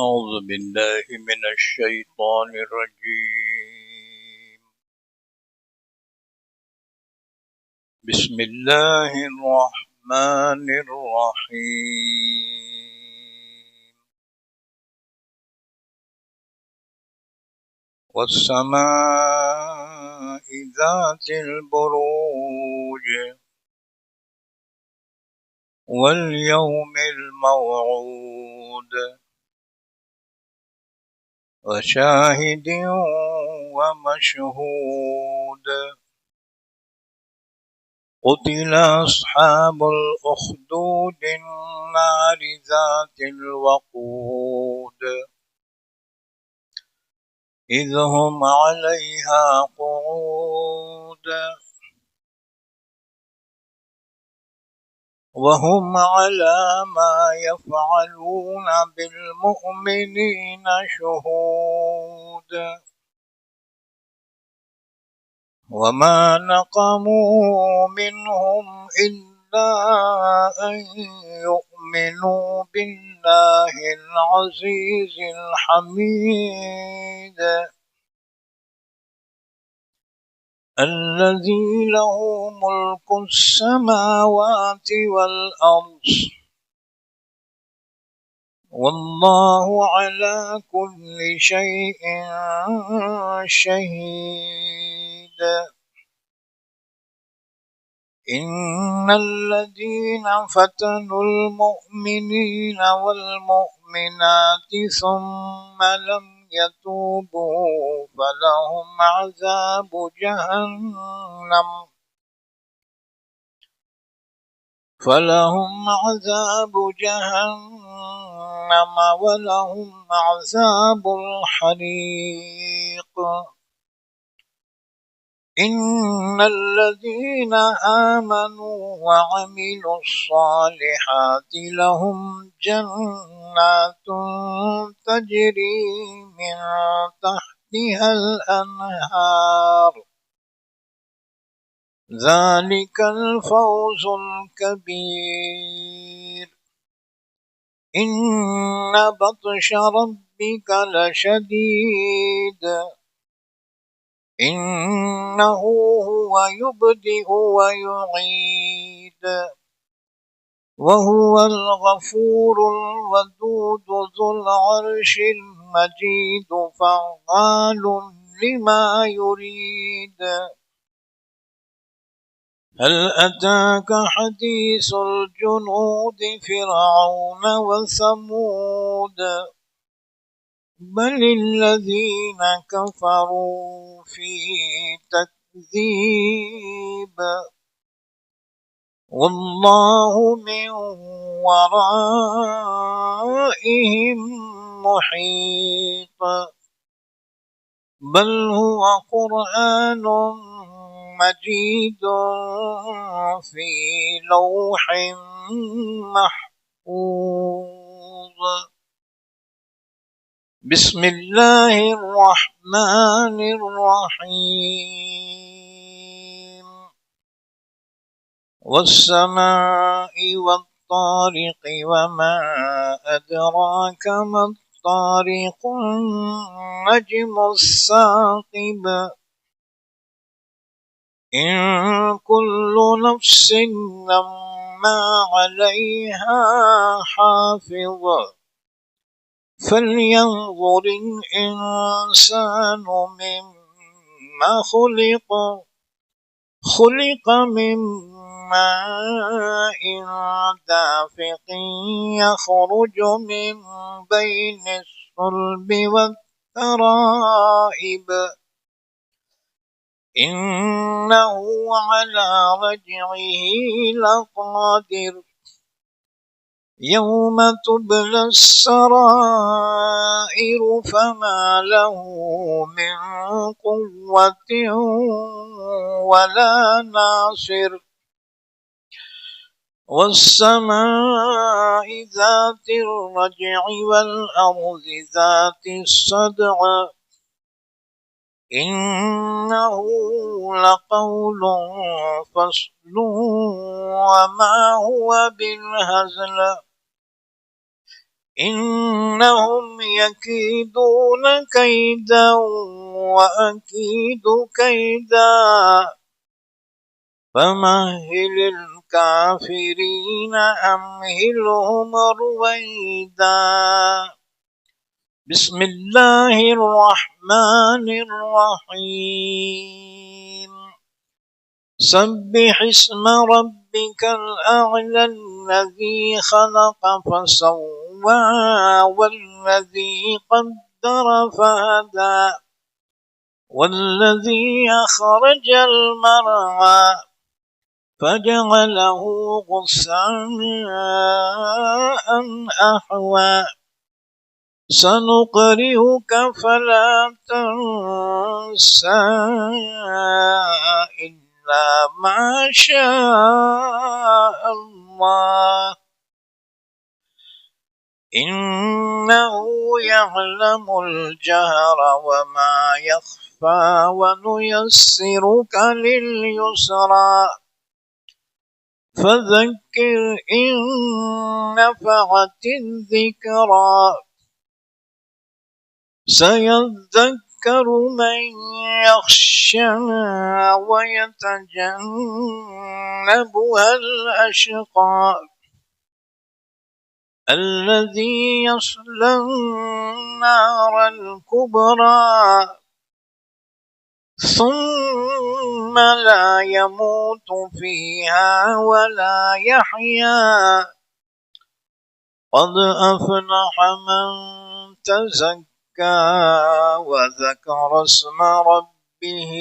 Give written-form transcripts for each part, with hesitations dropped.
أعوذ بالله من الشيطان الرجيم. بسم الله الرحمن الرحيم. والسماء ذات البروج واليوم الموعود وشاهد ومشهود. قتل أصحاب الأخدود النار ذات الوقود إذ هم عليها قعود وهم على ما يفعلون بالمؤمنين شهود. وما نقموا منهم إلا أن يؤمنوا بالله العزيز الحميد الذي له ملك السماوات والأرض والله على كل شيء شهيد. إن الذين فتنوا المؤمنين والمؤمنات ثم لم يتوبوا فلهم عذاب جهنم ولهم عذاب الحريق. إن الذين آمنوا وعملوا الصالحات لهم جنات تجري من تحتها الأنهار ذلك الفوز الكبير. إن بطش ربك لشديد إنه هو يبدئ ويعيد وهو الغفور الودود ذو العرش المجيد فعال لما يريد. هل أتاك حديث الجنود فرعون وثمود بل الذين كفروا في تكذيب والله من ورائهم محيط بل هو قرآن مجيد في لوح محفوظ. بسم الله الرحمن الرحيم. والسماء والطارق وما أدراك ما الطارق النجم الثاقب إن كل نفس لما عليها حافظ فلينظر الإنسان مما خلق من ماء دافق يخرج من بين الصلب والترائب إنه على رجعه لقادر يوم تبلى السرائر فما له من قوة ولا ناصر. والسماء ذات الرجع والأرض ذات الصدع إنه لقول فصل وما هو بالهزل إنهم يكيدون كيدا وأكيد كيدا فمهل الكافرين أمهلهم رويدا. بسم الله الرحمن الرحيم. سبح اسم ربك الأعلى الذي خلق فسوى والذي قدر فهدى والذي أخرج المرعى فجعله غثاء أحوى سنقرئك فلا تنسى إلا ما شاء الله إنه يعلم الجهر وما يخفى ونيسرك لليسرى فذكر إن نفعت الذكرى سيذكر من يخشى ويتجنبها الأشقى الذي يصلى النار الكبرى ثم لا يموت فيها ولا يحيا قد أفلح من تزكى وذكر اسم ربه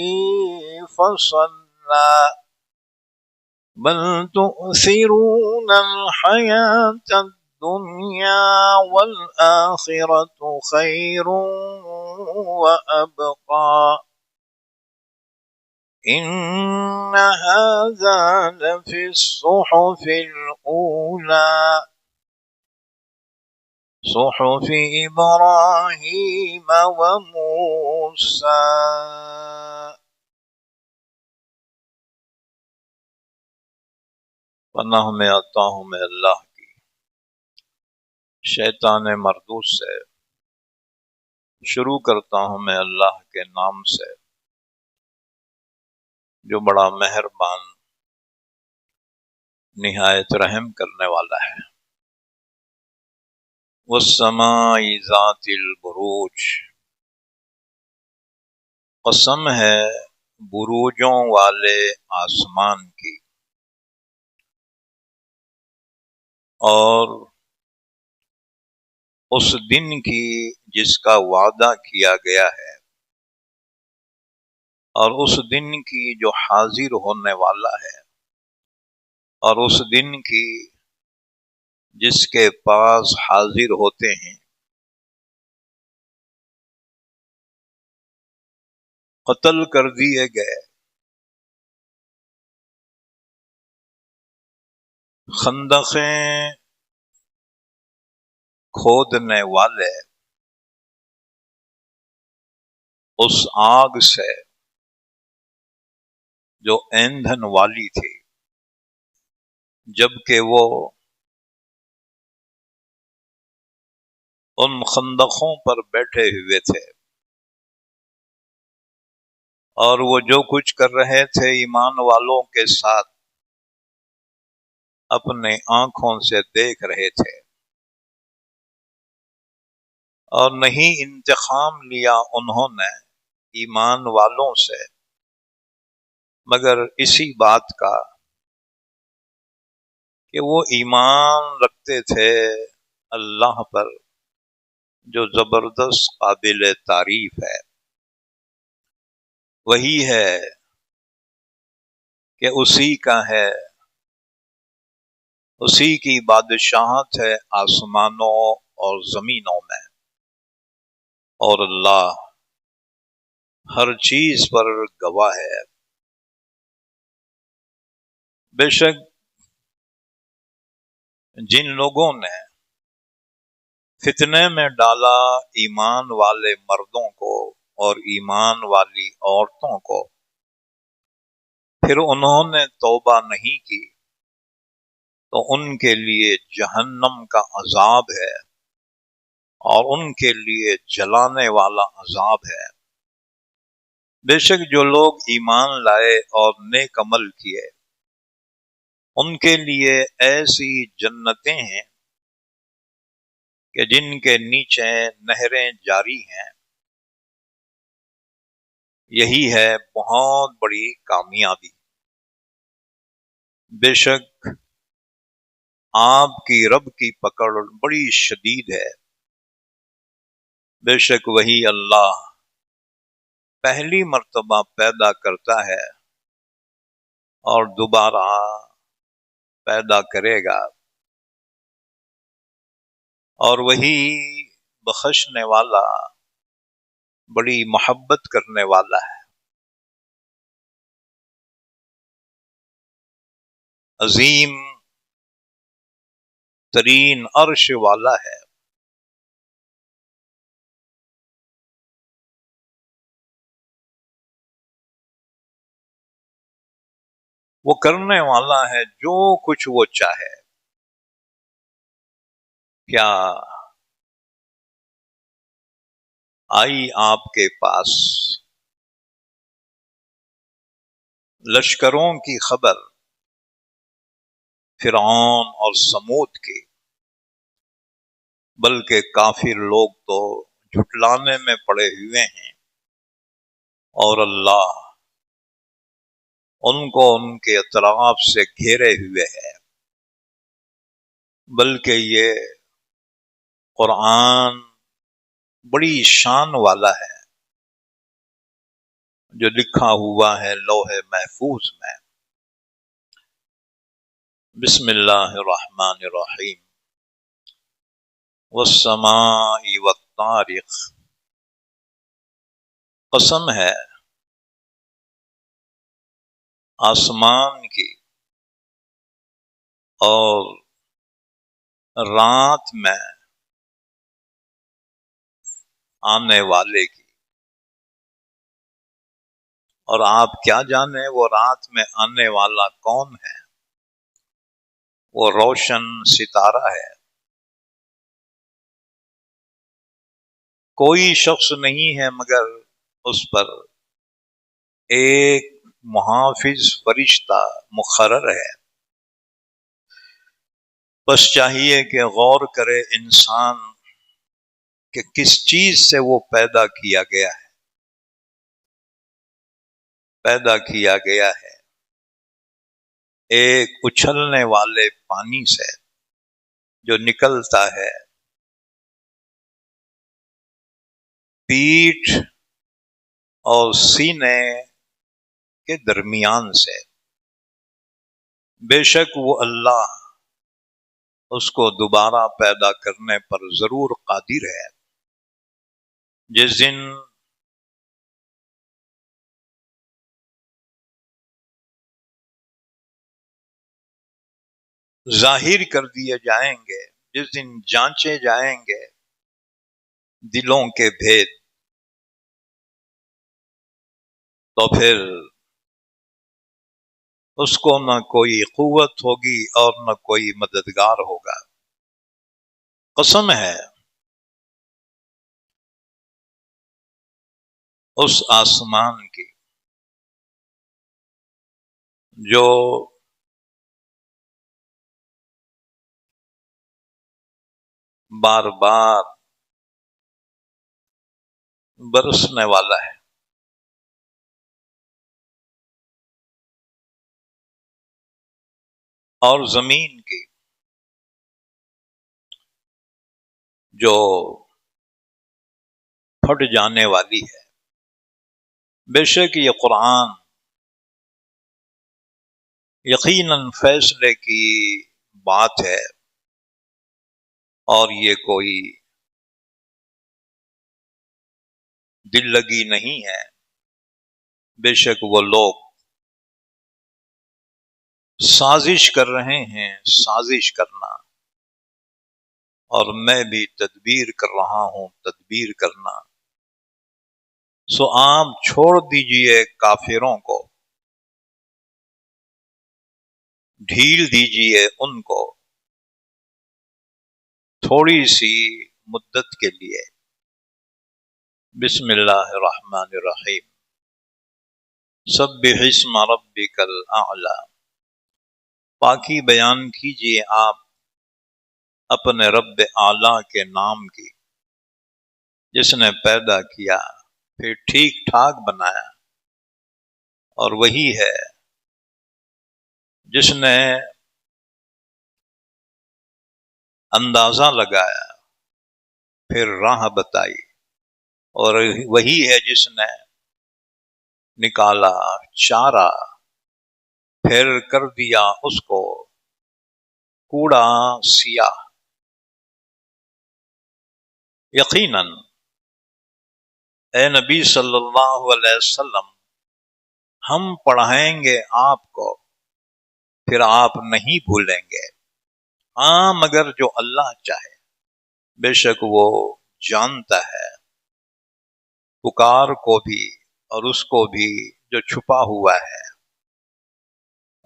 فصلى بل تؤثرون الحياة الدنيا والآخرة خير وأبقى إن هذا لفي الصحف الأولى صحف إبراهيم وموسى. پناہ میں آتا ہوں میں اللہ کی شیطان مردود سے، شروع کرتا ہوں میں اللہ کے نام سے جو بڑا مہربان نہایت رحم کرنے والا ہے۔ والسماء ذات البروج، قسم ہے بروجوں والے آسمان کی، اور اس دن کی جس کا وعدہ کیا گیا ہے، اور اس دن کی جو حاضر ہونے والا ہے، اور اس دن کی جس کے پاس حاضر ہوتے ہیں۔ قتل کر دیے گئے خندقیں کھودنے والے اس آگ سے جو ایندھن والی تھی، جبکہ وہ ان خندقوں پر بیٹھے ہوئے تھے، اور وہ جو کچھ کر رہے تھے ایمان والوں کے ساتھ اپنے آنکھوں سے دیکھ رہے تھے، اور نہیں انتقام لیا انہوں نے ایمان والوں سے مگر اسی بات کا کہ وہ ایمان رکھتے تھے اللہ پر جو زبردست قابل تعریف ہے، وہی ہے کہ اسی کا ہے، اسی کی بادشاہت ہے آسمانوں اور زمینوں میں، اور اللہ ہر چیز پر گواہ ہے۔ بے شک جن لوگوں نے فتنے میں ڈالا ایمان والے مردوں کو اور ایمان والی عورتوں کو، پھر انہوں نے توبہ نہیں کی تو ان کے لیے جہنم کا عذاب ہے، اور ان کے لیے جلانے والا عذاب ہے۔ بے شک جو لوگ ایمان لائے اور نیک عمل کیے ان کے لیے ایسی جنتیں ہیں کہ جن کے نیچے نہریں جاری ہیں، یہی ہے بہت بڑی کامیابی۔ بے شک آپ کی رب کی پکڑ بڑی شدید ہے۔ بے شک وہی اللہ پہلی مرتبہ پیدا کرتا ہے اور دوبارہ پیدا کرے گا، اور وہی بخشنے والا بڑی محبت کرنے والا ہے، عظیم ترین عرش والا ہے۔ وہ کرنے والا ہے جو کچھ وہ چاہے۔ کیا آئی آپ کے پاس لشکروں کی خبر فرعون اور سمود کی؟ بلکہ کافر لوگ تو جھٹلانے میں پڑے ہوئے ہیں، اور اللہ ان کو ان کے اطراف سے گھیرے ہوئے ہے۔ بلکہ یہ قرآن بڑی شان والا ہے جو لکھا ہوا ہے لوح محفوظ میں۔ بسم اللہ الرحمن الرحیم۔ والسماء والطارق، قسم ہے آسمان کی اور رات میں آنے والے کی۔ اور آپ کیا جانیں وہ رات میں آنے والا کون ہے؟ وہ روشن ستارہ ہے۔ کوئی شخص نہیں ہے مگر اس پر ایک محافظ فرشتہ مقرر ہے۔ بس چاہیے کہ غور کرے انسان کہ کس چیز سے وہ پیدا کیا گیا ہے۔ پیدا کیا گیا ہے ایک اچھلنے والے پانی سے جو نکلتا ہے پیٹھ اور سینے کے درمیان سے۔ بے شک وہ اللہ اس کو دوبارہ پیدا کرنے پر ضرور قادر ہے۔ جس دن ظاہر کر دیے جائیں گے، جس دن جانچے جائیں گے دلوں کے بھید، تو پھر اس کو نہ کوئی قوت ہوگی اور نہ کوئی مددگار ہوگا۔ قسم ہے اس آسمان کی جو بار بار برسنے والا ہے، اور زمین کی جو پھٹ جانے والی ہے۔ بے شک یہ قرآن یقیناً فیصلے کی بات ہے، اور یہ کوئی دل لگی نہیں ہے۔ بے شک وہ لوگ سازش کر رہے ہیں، سازش کرنا، اور میں بھی تدبیر کر رہا ہوں، تدبیر کرنا۔ سو آپ چھوڑ دیجئے کافروں کو، ڈھیل دیجئے ان کو، تھوڑی سی مدت کے لیے۔ بسم اللہ الرحمن الرحیم۔ سبح اسم ربک الاعلی، پاکی بیان کیجئے آپ اپنے رب اعلیٰ کے نام کی، جس نے پیدا کیا پھر ٹھیک ٹھاک بنایا، اور وہی ہے جس نے اندازہ لگایا پھر راہ بتائی، اور وہی ہے جس نے نکالا چارہ پھر کر دیا اس کو کوڑا سیاہ۔ یقیناً اے نبی صلی اللہ علیہ وسلم، ہم پڑھائیں گے آپ کو پھر آپ نہیں بھولیں گے، ہاں مگر جو اللہ چاہے، بے شک وہ جانتا ہے پکار کو بھی اور اس کو بھی جو چھپا ہوا ہے،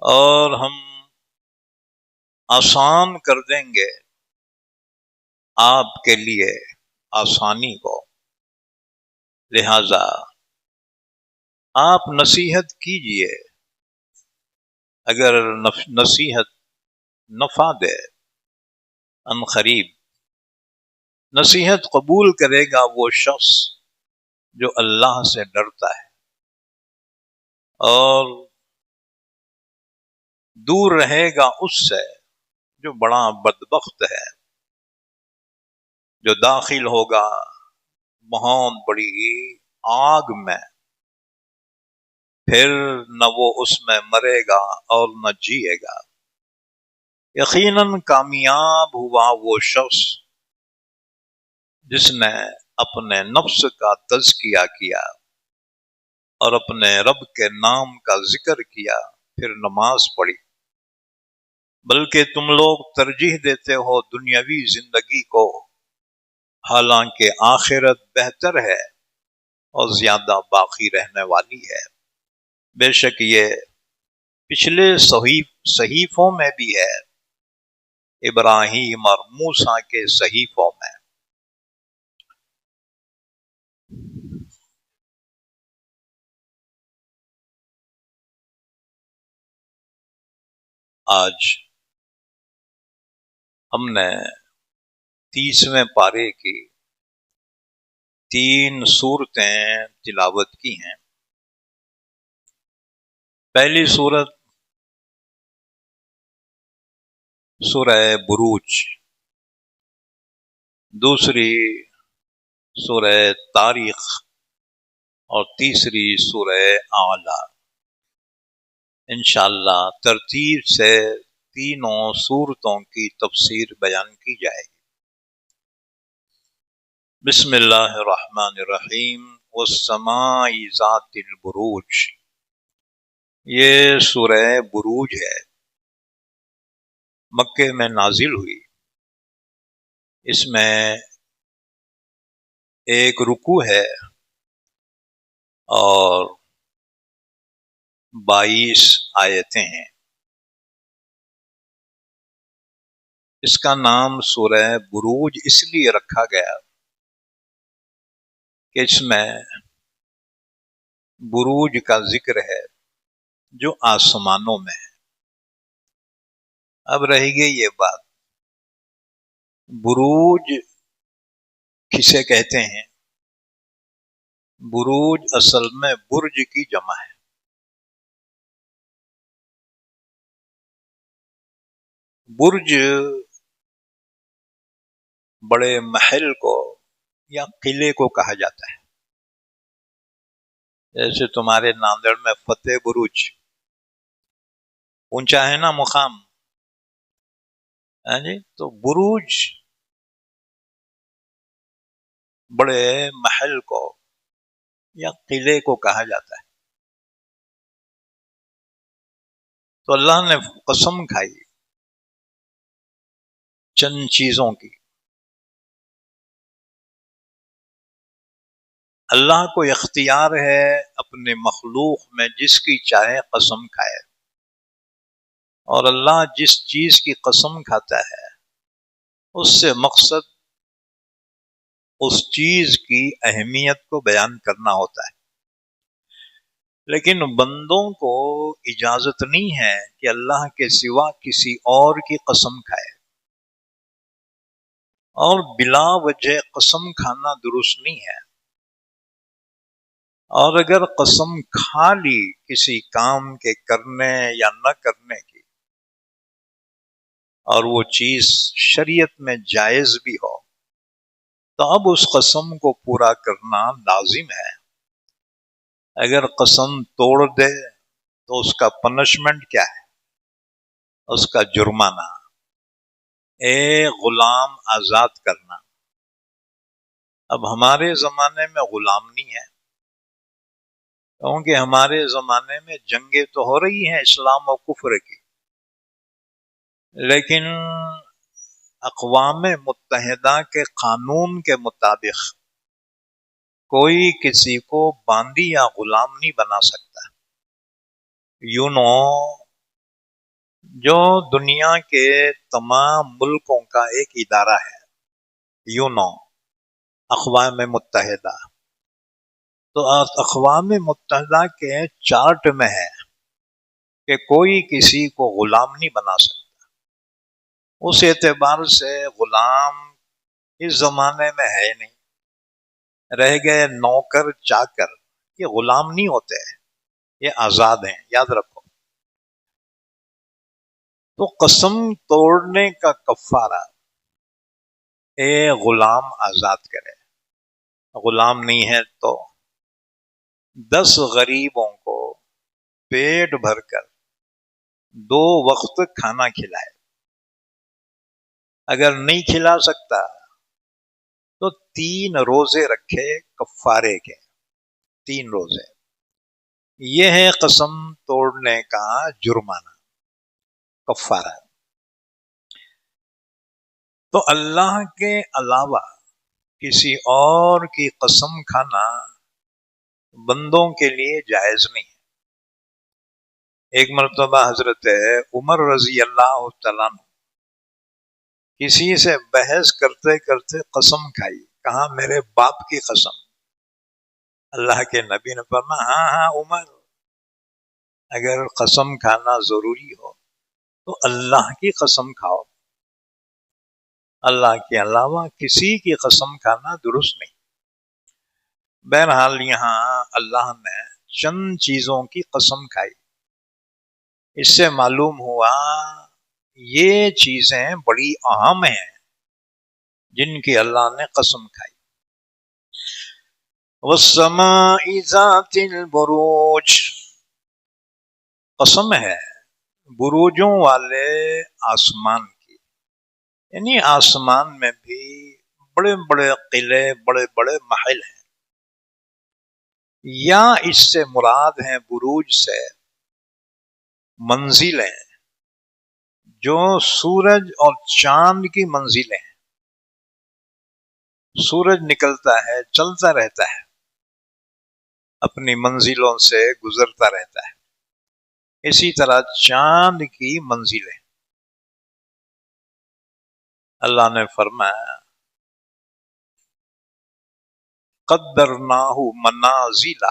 اور ہم آسان کر دیں گے آپ کے لیے آسانی کو، لہذا آپ نصیحت کیجئے، اگر نصیحت نفع دے ان قریب، نصیحت قبول کرے گا وہ شخص جو اللہ سے ڈرتا ہے اور دور رہے گا اس سے جو بڑا بدبخت ہے، جو داخل ہوگا بہت بڑی آگ میں، پھر نہ وہ اس میں مرے گا اور نہ جیے گا۔ یقیناً کامیاب ہوا وہ شخص جس نے اپنے نفس کا تزکیہ کیا اور اپنے رب کے نام کا ذکر کیا پھر نماز پڑھی، بلکہ تم لوگ ترجیح دیتے ہو دنیاوی زندگی کو، حالانکہ آخرت بہتر ہے اور زیادہ باقی رہنے والی ہے۔ بے شک یہ پچھلے صحیفوں میں بھی ہے، ابراہیم اور موسیٰ کے صحیفوں میں۔ آج ہم نے 30ویں پارے کی 3 سورتیں تلاوت کی ہیں۔ پہلی سورت سورہ بروج، دوسری سورہ طارق اور تیسری سورہ اعلیٰ۔ انشاءاللہ ترتیب سے تینوں سورتوں کی تفسیر بیان کی جائے گی۔ بسم اللہ الرحمن الرحیم۔ والسماء ذات البروج، یہ سورہ بروج ہے، مکے میں نازل ہوئی۔ اس میں ایک رکوع ہے اور 22 آیتیں ہیں۔ اس کا نام سورہ بروج اس لیے رکھا گیا کہ اس میں بروج کا ذکر ہے جو آسمانوں میں ہے۔ اب رہ گئی یہ بات، بروج کسے کہتے ہیں؟ بروج اصل میں برج کی جمع ہے۔ برج بڑے محل کو یا قلعے کو کہا جاتا ہے، جیسے تمہارے ناندیڑ میں فتح بروج، اونچا ہے نا مقام، ہاں جی، تو بروج بڑے محل کو یا قلعے کو کہا جاتا ہے۔ تو اللہ نے قسم کھائی چند چیزوں کی۔ اللہ کو اختیار ہے اپنے مخلوق میں جس کی چاہے قسم کھائے، اور اللہ جس چیز کی قسم کھاتا ہے اس سے مقصد اس چیز کی اہمیت کو بیان کرنا ہوتا ہے، لیکن بندوں کو اجازت نہیں ہے کہ اللہ کے سوا کسی اور کی قسم کھائے، اور بلا وجہ قسم کھانا درست نہیں ہے۔ اور اگر قسم کھا لی کسی کام کے کرنے یا نہ کرنے کی، اور وہ چیز شریعت میں جائز بھی ہو، تو اب اس قسم کو پورا کرنا لازم ہے۔ اگر قسم توڑ دے تو اس کا پنشمنٹ کیا ہے؟ اس کا جرمانہ، غلام آزاد کرنا۔ اب ہمارے زمانے میں غلام نہیں ہے، کیونکہ ہمارے زمانے میں جنگیں تو ہو رہی ہیں اسلام و کفر کی، لیکن اقوام متحدہ کے قانون کے مطابق کوئی کسی کو باندی یا غلام نہیں بنا سکتا۔ جو دنیا کے تمام ملکوں کا ایک ادارہ ہے، اقوام متحدہ، تو اقوام متحدہ کے چارٹ میں ہے کہ کوئی کسی کو غلام نہیں بنا سکتا۔ اس اعتبار سے غلام اس زمانے میں ہے نہیں، رہ گئے نوکر چاکر، یہ غلام نہیں ہوتے، یہ آزاد ہیں، یاد رکھو۔ تو قسم توڑنے کا کفارہ غلام آزاد کرے، غلام نہیں ہے تو 10 غریبوں کو پیٹ بھر کر 2 وقت کھانا کھلائے۔ اگر نہیں کھلا سکتا تو 3 روزے رکھے کفارے کے، 3 روزے۔ یہ ہے قسم توڑنے کا جرمانہ، کفارہ۔ تو اللہ کے علاوہ کسی اور کی قسم کھانا بندوں کے لیے جائز نہیں ہے۔ ایک مرتبہ حضرت عمر رضی اللہ تعالیٰ عنہ کسی سے بحث کرتے کرتے قسم کھائی، کہا میرے باپ کی قسم۔ اللہ کے نبی نے فرمایا ہاں ہاں عمر، اگر قسم کھانا ضروری ہو تو اللہ کی قسم کھاؤ، اللہ کے علاوہ کسی کی قسم کھانا درست نہیں۔ بہرحال یہاں اللہ نے چند چیزوں کی قسم کھائی، اس سے معلوم ہوا یہ چیزیں بڑی اہم ہیں جن کی اللہ نے قسم کھائی۔ وَالسَّمَاءِ ذَاتِ الْبُرُوجِ، قسم ہے بروجوں والے آسمان کی، یعنی آسمان میں بھی بڑے بڑے قلعے، بڑے بڑے محل ہیں، یا اس سے مراد ہیں بروج سے منزلیں، جو سورج اور چاند کی منزلیں ہیں۔ سورج نکلتا ہے، چلتا رہتا ہے، اپنی منزلوں سے گزرتا رہتا ہے، اسی طرح چاند کی منزلیں۔ اللہ نے فرمایا قدرناہ منازل،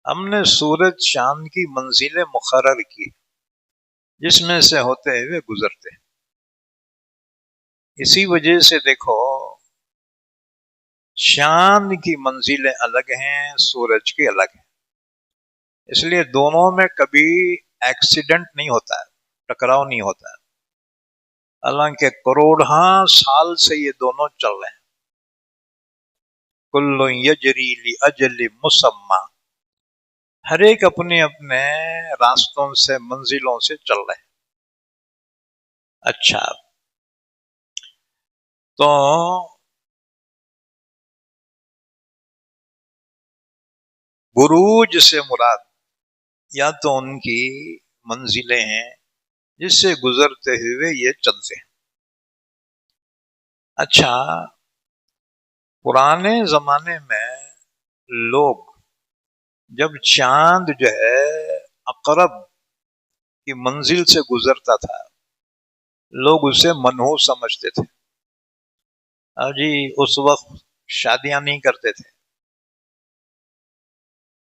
ہم نے سورج چاند کی منزلیں مقرر کی جس میں سے ہوتے ہوئے گزرتے ہیں۔ اسی وجہ سے دیکھو چاند کی منزلیں الگ ہیں، سورج کی الگ ہیں، اس لیے دونوں میں کبھی ایکسیڈنٹ نہیں ہوتا ہے، ٹکراؤ نہیں ہوتا ہے، حالانکہ کروڑہاں سال سے یہ دونوں چل رہے ہیں۔ کل یجری لاجل مسمی، ہر ایک اپنے اپنے راستوں سے، منزلوں سے چل رہے ہیں۔ اچھا، تو بروج سے مراد یا تو ان کی منزلیں ہیں جس سے گزرتے ہوئے یہ چلتے ہیں۔ اچھا، پرانے زمانے میں لوگ جب چاند جو ہے عقرب کی منزل سے گزرتا تھا، لوگ اسے منحوس سمجھتے تھے، اور جی اس وقت شادیاں نہیں کرتے تھے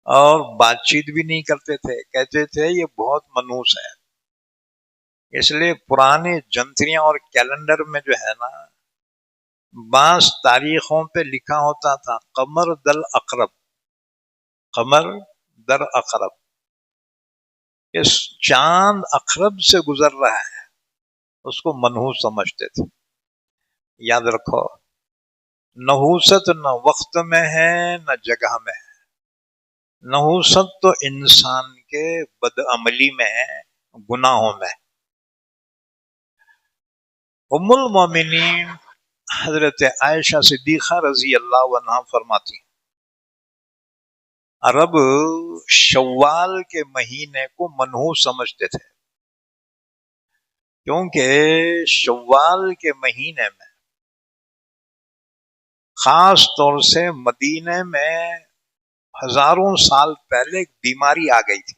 اور بات چیت بھی نہیں کرتے تھے، کہتے تھے یہ بہت منحوس ہے. اس لیے پرانے جنتریاں اور کیلنڈر میں جو ہے نا، بعض تاریخوں پہ لکھا ہوتا تھا قمر دل اقرب، قمر در اقرب، اس چاند اقرب سے گزر رہا ہے، اس کو منحوس سمجھتے تھے. یاد رکھو، نحوست نہ وقت میں ہے نہ جگہ میں ہے. نحوست تو انسان کے بدعملی میں ہے، گناہوں میں. ام المومنین حضرت عائشہ صدیقہ رضی اللہ عنہا فرماتی ہیں، عرب شوال کے مہینے کو منحوس سمجھتے تھے، کیونکہ شوال کے مہینے میں خاص طور سے مدینے میں ہزاروں سال پہلے ایک بیماری آ گئی تھی،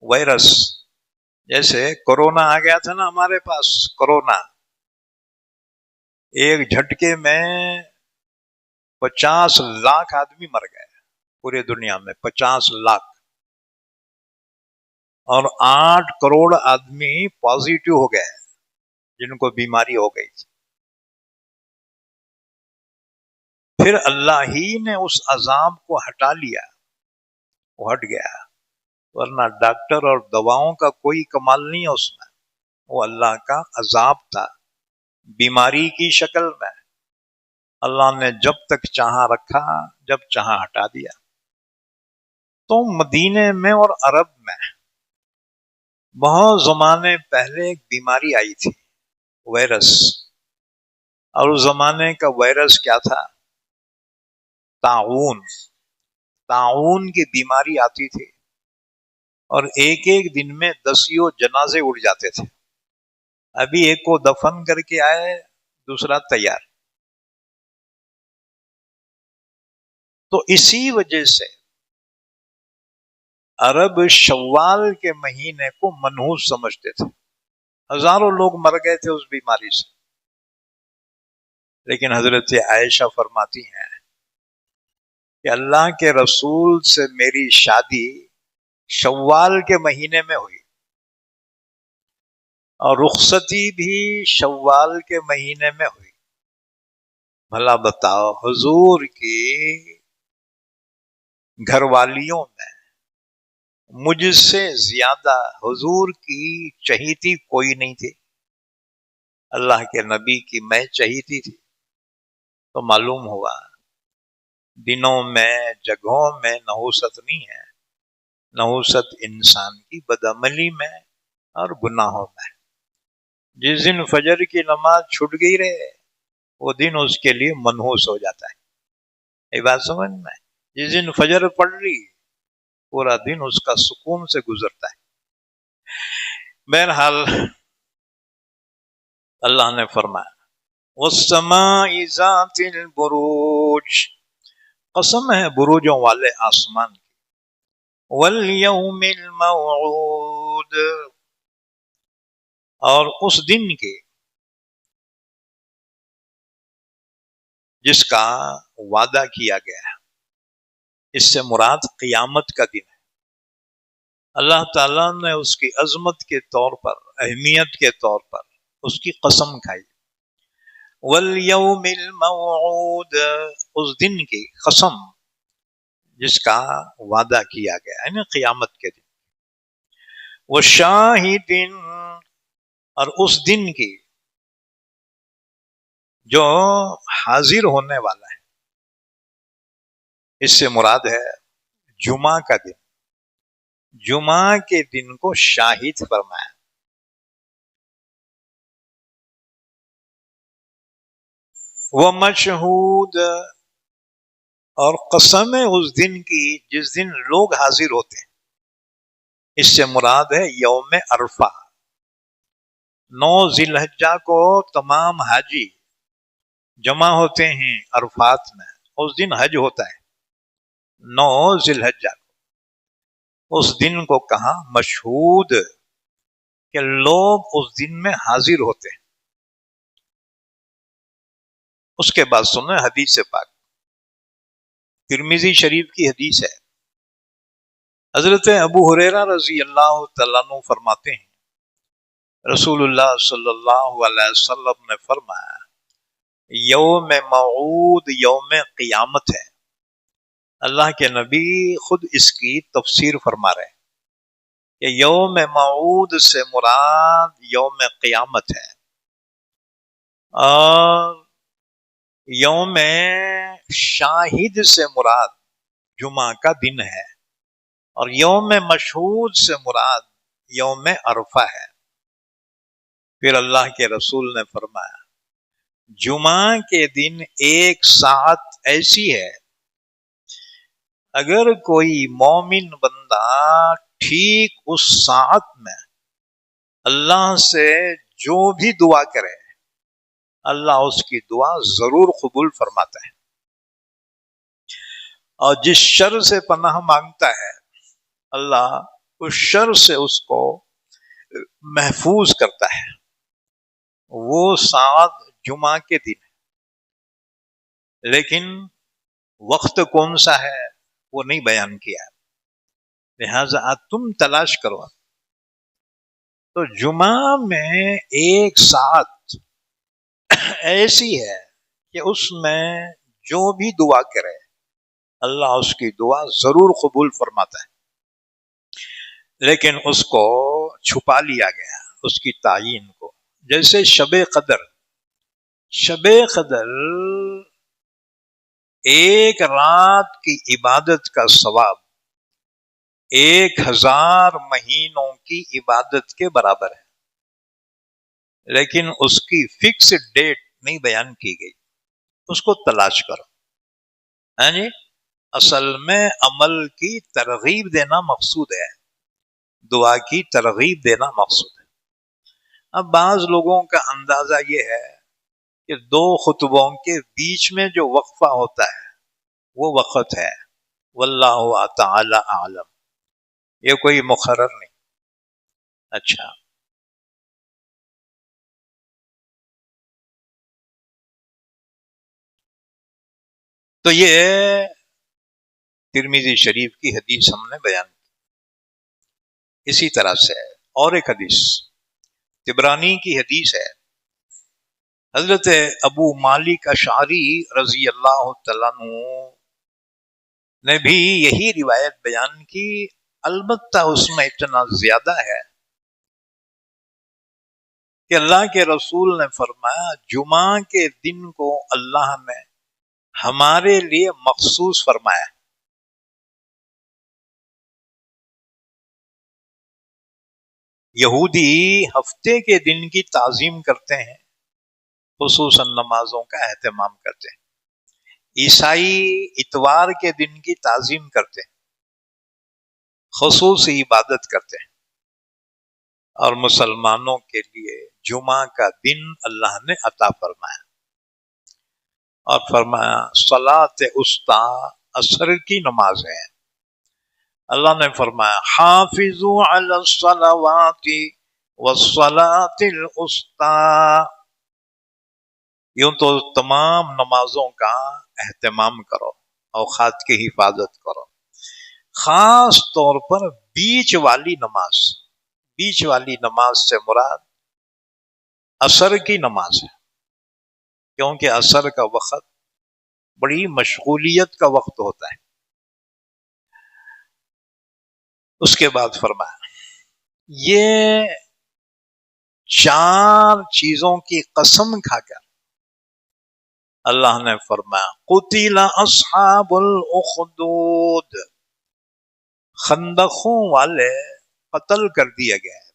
وائرس. جیسے کورونا آ گیا تھا نا ہمارے پاس، کورونا ایک جھٹکے میں 50 لاکھ آدمی مر گئے پورے دنیا میں، 50 لاکھ، اور 8 کروڑ آدمی پازیٹیو ہو گئے جن کو بیماری ہو گئی تھی. پھر اللہ ہی نے اس عذاب کو ہٹا لیا، وہ ہٹ گیا، ورنہ ڈاکٹر اور دواؤں کا کوئی کمال نہیں ہے اس میں، وہ اللہ کا عذاب تھا بیماری کی شکل میں. اللہ نے جب تک چاہا رکھا، جب چاہا ہٹا دیا. تو مدینے میں اور عرب میں بہت زمانے پہلے ایک بیماری آئی تھی، وائرس. اور اس زمانے کا وائرس کیا تھا؟ طاعون. طاعون کی بیماری آتی تھی اور ایک ایک دن میں 10 جنازے اڑ جاتے تھے. ابھی ایک کو دفن کر کے آئے، دوسرا تیار. تو اسی وجہ سے عرب شوال کے مہینے کو منحوس سمجھتے تھے. ہزاروں لوگ مر گئے تھے اس بیماری سے. لیکن حضرت عائشہ فرماتی ہیں کہ اللہ کے رسول سے میری شادی شوال کے مہینے میں ہوئی اور رخصتی بھی شوال کے مہینے میں ہوئی. بھلا بتاؤ، حضور کی گھر والیوں میں مجھ سے زیادہ حضور کی چہیتی کوئی نہیں تھی. اللہ کے نبی کی میں چہیتی تھی. تو معلوم ہوا دنوں میں، جگہوں میں نحوست نہیں ہے، نحوست انسان کی بدعملی میں اور گناہوں میں. جس دن فجر کی نماز چھوٹ گئی رہے، وہ دن اس کے لیے منحوس ہو جاتا ہے. یہ بات سمجھ میں؟ جس دن فجر پڑ رہی، پورا دن اس کا سکون سے گزرتا ہے. بہرحال اللہ نے فرمایا وَالسَّمَاءِ ذَاتِ الْبُرُوجِ، قسم ہے بروجوں والے آسمان کی، وَالْيَوْمِ الْمَوْعُودِ، اور اس دن کے جس کا وعدہ کیا گیا ہے. اس سے مراد قیامت کا دن ہے. اللہ تعالیٰ نے اس کی عظمت کے طور پر، اہمیت کے طور پر اس کی قسم کھائی. وَالْيَوْمِ الْمَوْعُودِ، اس دن کی قسم جس کا وعدہ کیا گیا ہے، یعنی قیامت کے دن. وَالشَّاهِدٍ، اور اس دن کی جو حاضر ہونے والا ہے. اس سے مراد ہے جمعہ کا دن. جمعہ کے دن کو شاہد فرمایا. وَمَشْهُودَ، اور قسم ہے اس دن کی جس دن لوگ حاضر ہوتے ہیں. اس سے مراد ہے یوم عرفہ. 9 ذی الحجہ کو تمام حاجی جمع ہوتے ہیں عرفات میں. اس دن حج ہوتا ہے 9 ذی الحجہ کو. اس دن کو کہا مشہود کہ لوگ اس دن میں حاضر ہوتے ہیں. اس کے بعد سنیں حدیث پاک، ترمذی شریف کی حدیث ہے۔ حضرت ابو ہریرہ رضی اللہ تعالیٰ عنہ فرماتے ہیں رسول اللہ صلی اللہ علیہ وسلم نے فرمایا یوم موعود یوم قیامت ہے۔ اللہ کے نبی خود اس کی تفسیر فرما رہے ہیں کہ یوم موعود سے مراد یوم قیامت ہے، اور یوم شاہد سے مراد جمعہ کا دن ہے، اور یوم مشہود سے مراد یوم عرفہ ہے۔ پھر اللہ کے رسول نے فرمایا جمعہ کے دن ایک ساعت ایسی ہے، اگر کوئی مومن بندہ ٹھیک اس ساعت میں اللہ سے جو بھی دعا کرے اللہ اس کی دعا ضرور قبول فرماتا ہے، اور جس شر سے پناہ مانگتا ہے اللہ اس شر سے اس کو محفوظ کرتا ہے۔ وہ ساعت جمعہ کے دن ہے، لیکن وقت کون سا ہے وہ نہیں بیان کیا، لہذا تم تلاش کرو۔ تو جمعہ میں ایک ساعت ایسی ہے کہ اس میں جو بھی دعا کرے اللہ اس کی دعا ضرور قبول فرماتا ہے، لیکن اس کو چھپا لیا گیا اس کی تعین کو، جیسے شب قدر۔ شب قدر ایک رات کی عبادت کا ثواب 1000 مہینوں کی عبادت کے برابر ہے، لیکن اس کی فکس ڈیٹ نہیں بیان کی گئی، اس کو تلاش کرو۔ ہاں جی، اصل میں عمل کی ترغیب دینا مقصود ہے، دعا کی ترغیب دینا مقصود ہے۔ اب بعض لوگوں کا اندازہ یہ ہے کہ 2 خطبوں کے بیچ میں جو وقفہ ہوتا ہے وہ وقت ہے، واللہ تعالی اعلم، یہ کوئی مقرر نہیں۔ اچھا، تو یہ ترمذی شریف کی حدیث ہم نے بیان کی۔ اسی طرح سے اور ایک حدیث طبرانی کی حدیث ہے، حضرت ابو مالک اشعری رضی اللہ تعالیٰ عنہ نے بھی یہی روایت بیان کی، البتہ اس میں اتنا زیادہ ہے کہ اللہ کے رسول نے فرمایا جمعہ کے دن کو اللہ نے ہمارے لیے مخصوص فرمایا۔ یہودی ہفتے کے دن کی تعظیم کرتے ہیں، خصوصاً نمازوں کا اہتمام کرتے ہیں۔ عیسائی اتوار کے دن کی تعظیم کرتے ہیں، خصوصی عبادت کرتے ہیں، اور مسلمانوں کے لیے جمعہ کا دن اللہ نے عطا فرمایا، اور فرمایا صلاۃ وسطی عصر کی نماز ہے۔ اللہ نے فرمایا حافظوا علی الصلوات والصلاۃ الوسطی، یوں تو تمام نمازوں کا اہتمام کرو، اوقات کی حفاظت کرو، خاص طور پر بیچ والی نماز۔ بیچ والی نماز سے مراد عصر کی نماز ہے، کیونکہ عصر کا وقت بڑی مشغولیت کا وقت ہوتا ہے۔ اس کے بعد فرمایا یہ 4 چیزوں کی قسم کھا کر اللہ نے فرمایا قتل اصحاب الاخدود، خندقوں والے قتل کر دیا گیا ہے،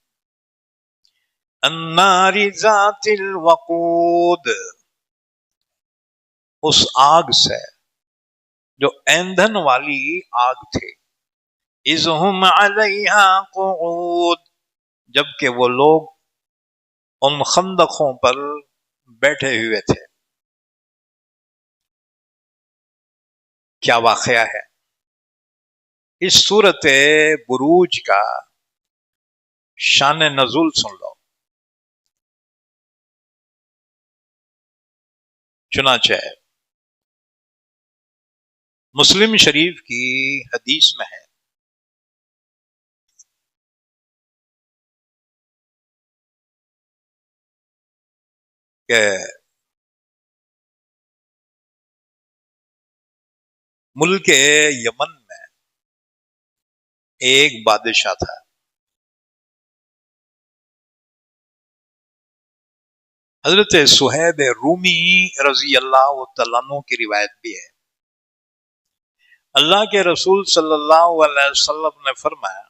النار ذات الوقود، اس آگ سے جو ایندھن والی آگ تھی، اذ ہم علیہا قعود، جبکہ وہ لوگ ان خندقوں پر بیٹھے ہوئے تھے۔ کیا واقعہ ہے؟ اس سورت بروج کا شان نزول سن لو۔ چنانچہ مسلم شریف کی حدیث میں ہے کہ ملک یمن میں ایک بادشاہ تھا. حضرت صہیب رومی رضی اللہ تعالیٰ عنہ کی روایت بھی ہے. اللہ کے رسول صلی اللہ علیہ وسلم نے فرمایا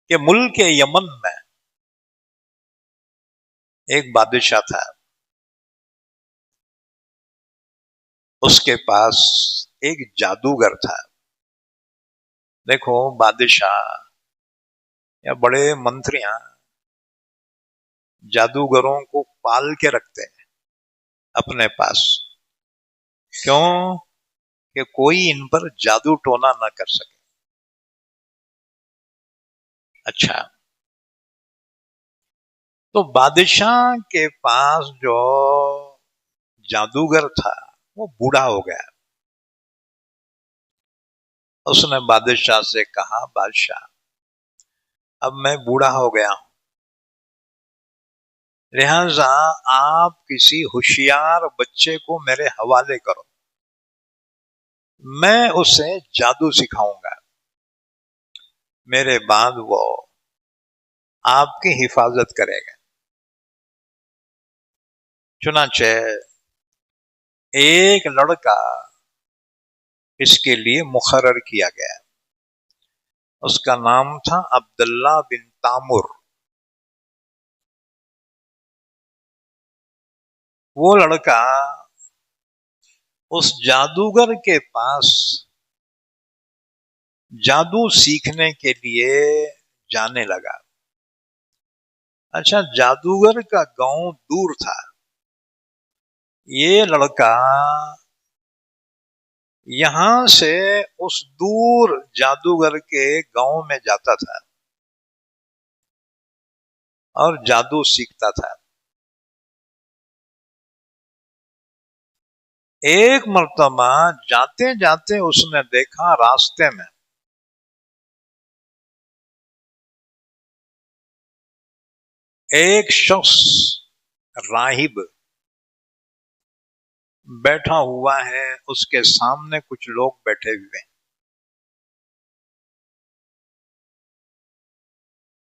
کہ ملک یمن میں ایک بادشاہ تھا. اس کے پاس ایک جادوگر تھا. دیکھو بادشاہ یا بڑے منتریاں جادوگروں کو پال کے رکھتے ہیں اپنے پاس. کیوں؟ کہ کوئی ان پر جادو ٹونا نہ کر سکے. اچھا، تو بادشاہ کے پاس جو جادوگر تھا وہ بوڑھا ہو گیا. اس نے بادشاہ سے کہا، بادشاہ اب میں بوڑھا ہو گیا ہوں، لہذا آپ کسی ہوشیار بچے کو میرے حوالے کرو، میں اسے جادو سکھاؤں گا، میرے بعد وہ آپ کی حفاظت کرے گا. چنانچہ ایک لڑکا اس کے لیے مقرر کیا گیا. اس کا نام تھا عبداللہ بن تامر. وہ لڑکا اس جادوگر کے پاس جادو سیکھنے کے لیے جانے لگا. اچھا، جادوگر کا گاؤں دور تھا. یہ لڑکا یہاں سے اس دور جادوگر کے گاؤں میں جاتا تھا اور جادو سیکھتا تھا. ایک مرتبہ جاتے جاتے اس نے دیکھا راستے میں ایک شخص راہب بیٹھا ہوا ہے، اس کے سامنے کچھ لوگ بیٹھے ہوئے ہیں.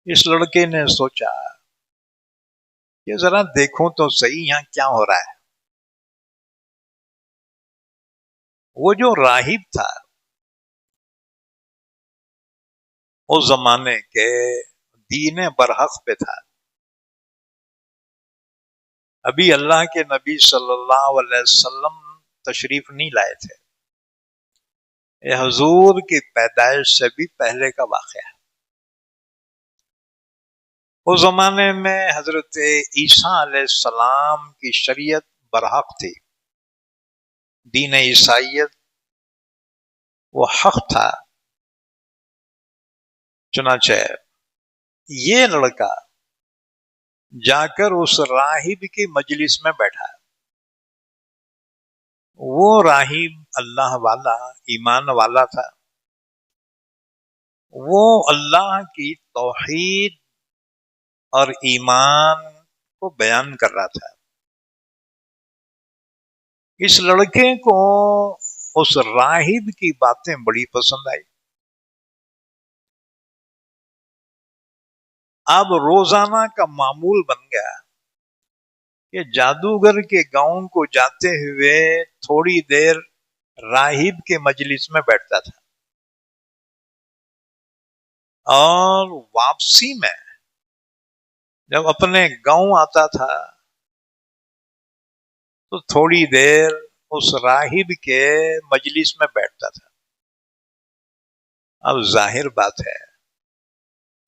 اس لڑکے نے سوچا کہ ذرا دیکھوں تو صحیح یہاں کیا ہو رہا ہے. وہ جو راہب تھا اس زمانے کے دین برحق پہ تھا. ابھی اللہ کے نبی صلی اللہ علیہ وسلم تشریف نہیں لائے تھے. یہ حضور کی پیدائش سے بھی پہلے کا واقعہ ہے. اس زمانے میں حضرت عیسیٰ علیہ السلام کی شریعت برحق تھی. دین عیسائیت وہ حق تھا. چنانچہ یہ لڑکا جا کر اس راہب کی مجلس میں بیٹھا. وہ راہب اللہ والا، ایمان والا تھا. وہ اللہ کی توحید اور ایمان کو بیان کر رہا تھا. اس لڑکے کو اس راہب کی باتیں بڑی پسند آئی. اب روزانہ کا معمول بن گیا کہ جادوگر کے گاؤں کو جاتے ہوئے تھوڑی دیر راہب کے مجلس میں بیٹھتا تھا اور واپسی میں جب اپنے گاؤں آتا تھا تو تھوڑی دیر اس راہب کے مجلس میں بیٹھتا تھا. اب ظاہر بات ہے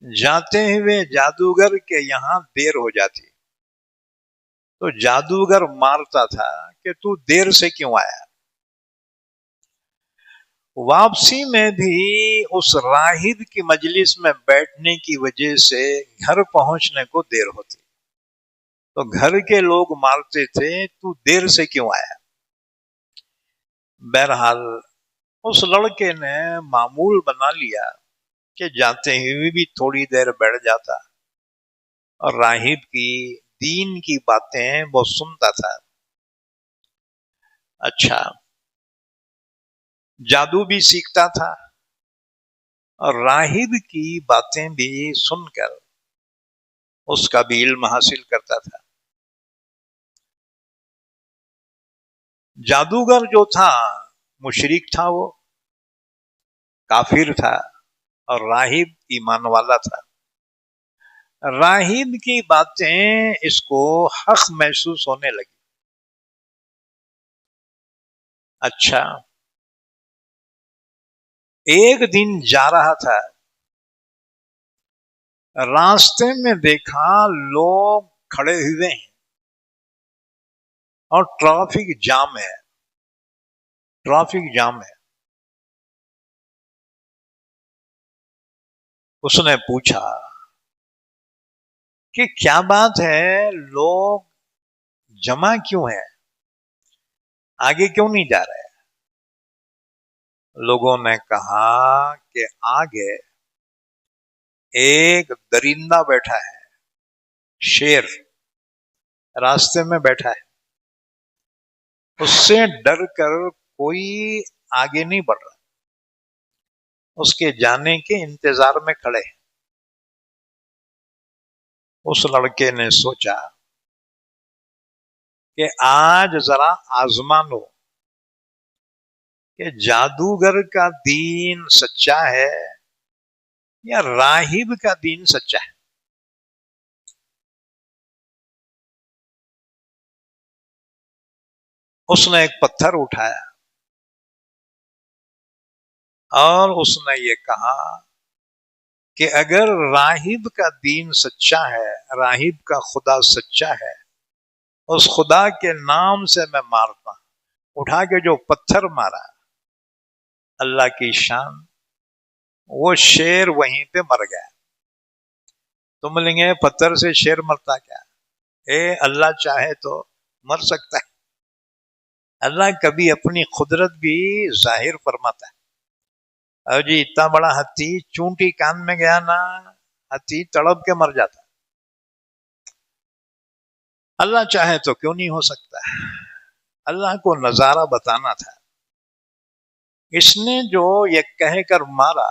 جاتے ہوئے جادوگر کے یہاں دیر ہو جاتی تو جادوگر مارتا تھا کہ تو دیر سے کیوں آیا. واپسی میں بھی اس راہب کی مجلس میں بیٹھنے کی وجہ سے گھر پہنچنے کو دیر ہوتی. تو گھر کے لوگ مارتے تھے، تو دیر سے کیوں آیا؟ بہرحال اس لڑکے نے معمول بنا لیا کہ جاتے ہوئے بھی تھوڑی دیر بیٹھ جاتا اور راہب کی دین کی باتیں وہ سنتا تھا۔ اچھا، جادو بھی سیکھتا تھا اور راہب کی باتیں بھی سن کر اس کا بھی علم حاصل کرتا تھا۔ جادوگر جو تھا مشرک تھا، وہ کافر تھا، اور راہب ایمان والا تھا۔ راہب کی باتیں اس کو حق محسوس ہونے لگی۔ اچھا، ایک دن جا رہا تھا، راستے میں دیکھا لوگ کھڑے ہوئے ہیں اور ٹریفک جام ہے، ٹریفک جام ہے۔ اس نے پوچھا کہ کیا بات ہے، لوگ جمع کیوں ہیں، آگے کیوں نہیں جا رہے؟ لوگوں نے کہا کہ آگے ایک درندہ بیٹھا ہے، شیر راستے میں بیٹھا ہے، اس سے ڈر کر کوئی آگے نہیں بڑھ رہا، اس کے جانے کے انتظار میں کھڑے ہیں۔ اس لڑکے نے سوچا کہ آج ذرا آزما لو کہ جادوگر کا دین سچا ہے یا راہب کا دین سچا ہے۔ اس نے ایک پتھر اٹھایا اور اس نے یہ کہا کہ اگر راہب کا دین سچا ہے، راہب کا خدا سچا ہے، اس خدا کے نام سے میں مارتا ہوں۔ اٹھا کے جو پتھر مارا، اللہ کی شان، وہ شیر وہیں پہ مر گیا۔ تم بولیں گے پتھر سے شیر مرتا کیا؟ اللہ چاہے تو مر سکتا ہے۔ اللہ کبھی اپنی قدرت بھی ظاہر فرماتا ہے۔ اور جی اتنا بڑا ہاتھی چونٹی کان میں گیا نا، ہاتھی تڑپ کے مر جاتا۔ اللہ چاہے تو کیوں نہیں ہو سکتا؟ اللہ کو نظارہ بتانا تھا۔ اس نے جو یہ کہہ کر مارا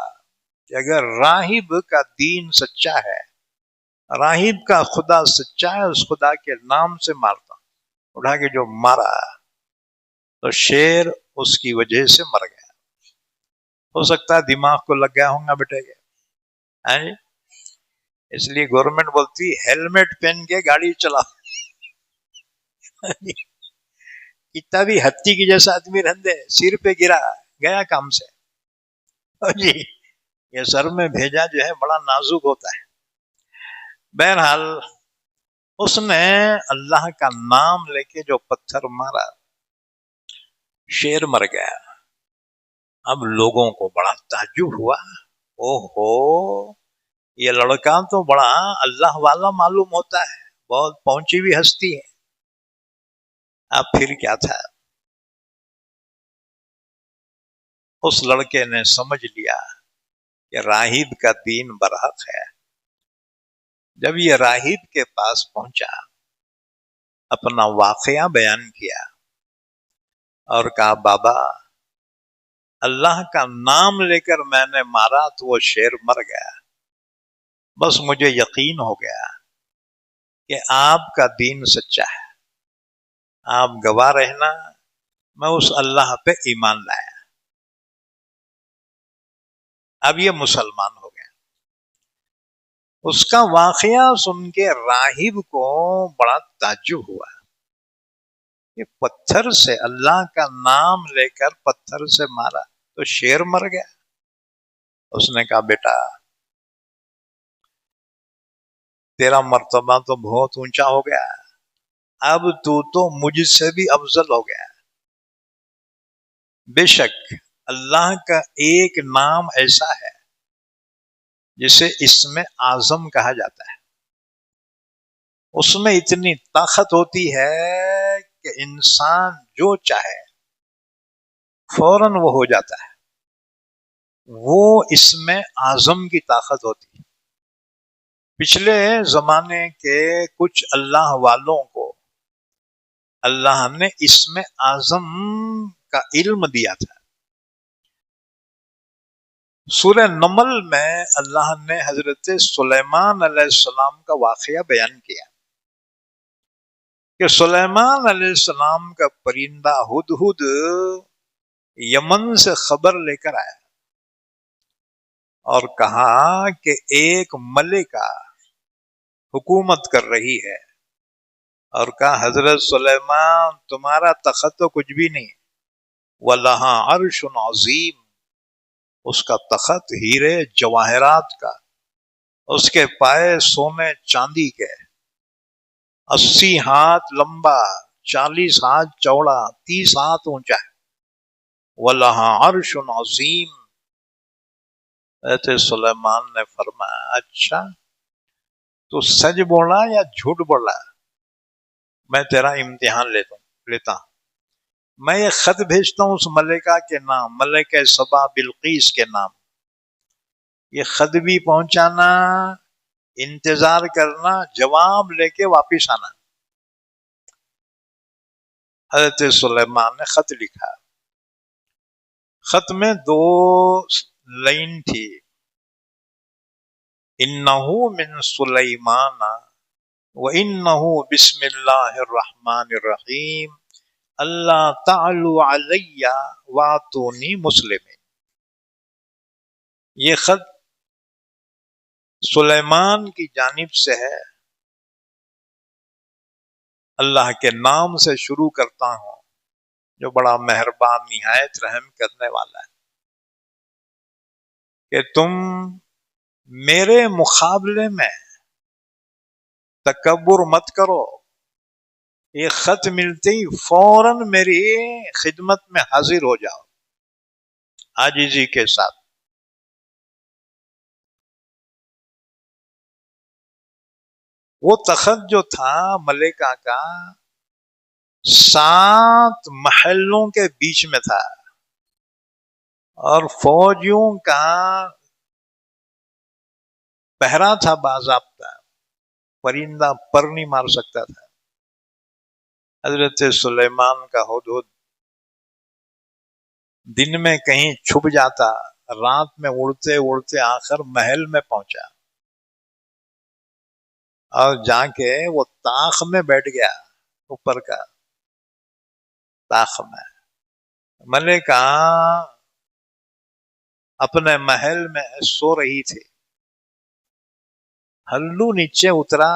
کہ اگر راہب کا دین سچا ہے، راہب کا خدا سچا ہے، اس خدا کے نام سے مارتا۔ اٹھا کے جو مارا تو شیر اس کی وجہ سے مر گیا۔ ہو سکتا ہے دماغ کو لگ گیا ہوں گا بیٹے کے، اس لیے گورنمنٹ بولتی ہیلمٹ پہن کے گاڑی چلاؤ۔ کتنا بھی ہتھی کی جیسا آدمی رہندے، سر پہ گرا گیا کام سے۔ جی یہ سر میں بھیجا جو ہے بڑا نازک ہوتا ہے۔ بہرحال اس نے اللہ کا نام لے کے جو پتھر مارا، شیر مر گیا۔ اب لوگوں کو بڑا تعجب ہوا، اوہو یہ لڑکا تو بڑا اللہ والا معلوم ہوتا ہے، بہت پہنچی ہوئی ہستی ہے۔ اب پھر کیا تھا؟ اس لڑکے نے سمجھ لیا کہ راہب کا دین برحق ہے۔ جب یہ راہب کے پاس پہنچا، اپنا واقعہ بیان کیا اور کہا بابا اللہ کا نام لے کر میں نے مارا تو وہ شیر مر گیا، بس مجھے یقین ہو گیا کہ آپ کا دین سچا ہے، آپ گواہ رہنا، میں اس اللہ پہ ایمان لایا۔ اب یہ مسلمان ہو گیا۔ اس کا واقعہ سن کے راہب کو بڑا تعجب ہوا کہ پتھر سے اللہ کا نام لے کر پتھر سے مارا تو شیر مر گیا۔ اس نے کہا بیٹا تیرا مرتبہ تو بہت اونچا ہو گیا، اب تو مجھ سے بھی افضل ہو گیا۔ بے شک اللہ کا ایک نام ایسا ہے جسے اسم اعظم کہا جاتا ہے۔ اس میں اتنی طاقت ہوتی ہے کہ انسان جو چاہے فوراً وہ ہو جاتا ہے. وہ اس میں اعظم کی طاقت ہوتی ہے. پچھلے زمانے کے کچھ اللہ والوں کو اللہ نے اس میں اعظم کا علم دیا تھا. سورہ نمل میں اللہ نے حضرت سلیمان علیہ السلام کا واقعہ بیان کیا کہ سلیمان علیہ السلام کا پرندہ ہدہد یمن سے خبر لے کر آیا اور کہا کہ ایک ملکہ حکومت کر رہی ہے، اور کہا حضرت سلیمان تمہارا تخت تو کچھ بھی نہیں، وَلَهَا عَرْشٌ عَظِيمٌ، اس کا تخت ہیرے جواہرات کا، اس کے پائے سونے چاندی کے، 80 ہاتھ لمبا، 40 ہاتھ چوڑا، 30 ہاتھ اونچا ہے. وَلَهَا عَرْشٌ عَظِيمٌ. حضرت سلیمان نے فرمایا اچھا تو سچ بولا یا جھوٹ بولا؟ میں تیرا امتحان لیتا ہوں. میں یہ خط بھیجتا ہوں اس ملکہ کے نام، ملکہ سبا بلقیس کے نام. یہ خط بھی پہنچانا، انتظار کرنا، جواب لے کے واپس آنا. حضرت سلیمان نے خط لکھا. خط میں 2 لائن تھی، انہو من سلیمان وَإِنَّهُ بسم اللہ الرحمن الرحیم اللہ تعلوا علی واتونی مسلمین. یہ خط سلیمان کی جانب سے ہے، اللہ کے نام سے شروع کرتا ہوں جو بڑا مہربان نہایت رحم کرنے والا ہے، کہ تم میرے مقابلے میں تکبر مت کرو. یہ خط ملتے ہی فوراً میری خدمت میں حاضر ہو جاؤ عاجزی کے ساتھ. وہ تخت جو تھا ملکہ کا 7 محلوں کے بیچ میں تھا، اور فوجیوں کا پہرا تھا باضابطہ، پرندہ پر نہیں مار سکتا تھا. حضرت سلیمان کا ہدہد دن میں کہیں چھپ جاتا، رات میں اڑتے اڑتے آخر محل میں پہنچا اور جا کے وہ طاق میں بیٹھ گیا، اوپر کا طاق میں. ملکہ اپنے محل میں سو رہی تھی، ہلو نیچے اترا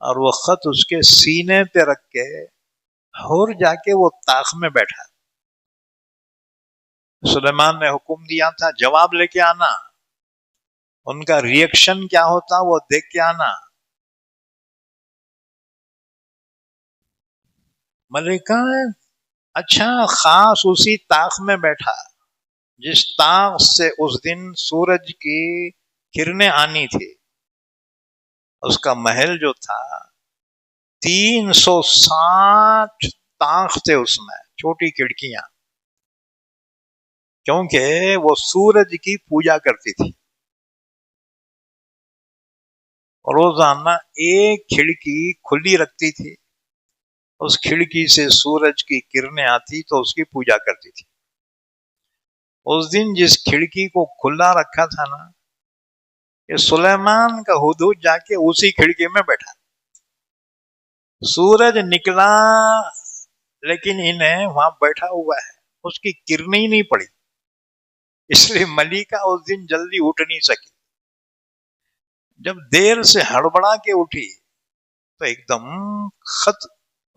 اور وہ خط اس کے سینے پہ رکھ کے اور جا کے وہ طاق میں بیٹھا. سلیمان نے حکم دیا تھا جواب لے کے آنا، ان کا ریئیکشن کیا ہوتا وہ دیکھ کے آنا. ملکہ اچھا خاص اسی طاق میں بیٹھا جس طاق سے اس دن سورج کی کرنیں آنی تھی. اس کا محل جو تھا 360 طاق تھے اس میں، چھوٹی کھڑکیاں، کیونکہ وہ سورج کی پوجا کرتی تھی. روزانہ ایک کھڑکی کھلی رکھتی تھی، اس کھڑکی سے سورج کی کرنیں آتی تو اس کی پوجا کرتی تھی. اس دن جس کھڑکی کو کھلا رکھا تھا نا، کہ سلیمان کا ہدہد جا کے اسی کھڑکی میں بیٹھا. سورج نکلا لیکن انہیں وہاں بیٹھا ہوا ہے، اس کی کرنیں ہی نہیں پڑی، اس لیے ملکہ اس دن جلدی اٹھ نہیں سکی. جب دیر سے ہڑبڑا کے اٹھی تو ایک دم خط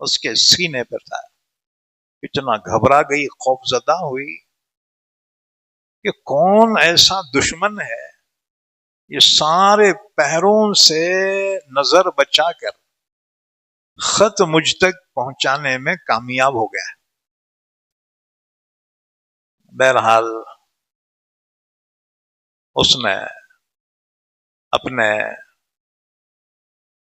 اس کے سینے پر تھا. اتنا گھبرا گئی، خوف زدہ ہوئی کہ کون ایسا دشمن ہے یہ سارے پہروں سے نظر بچا کر خط مجھ تک پہنچانے میں کامیاب ہو گیا. بہرحال اس نے اپنے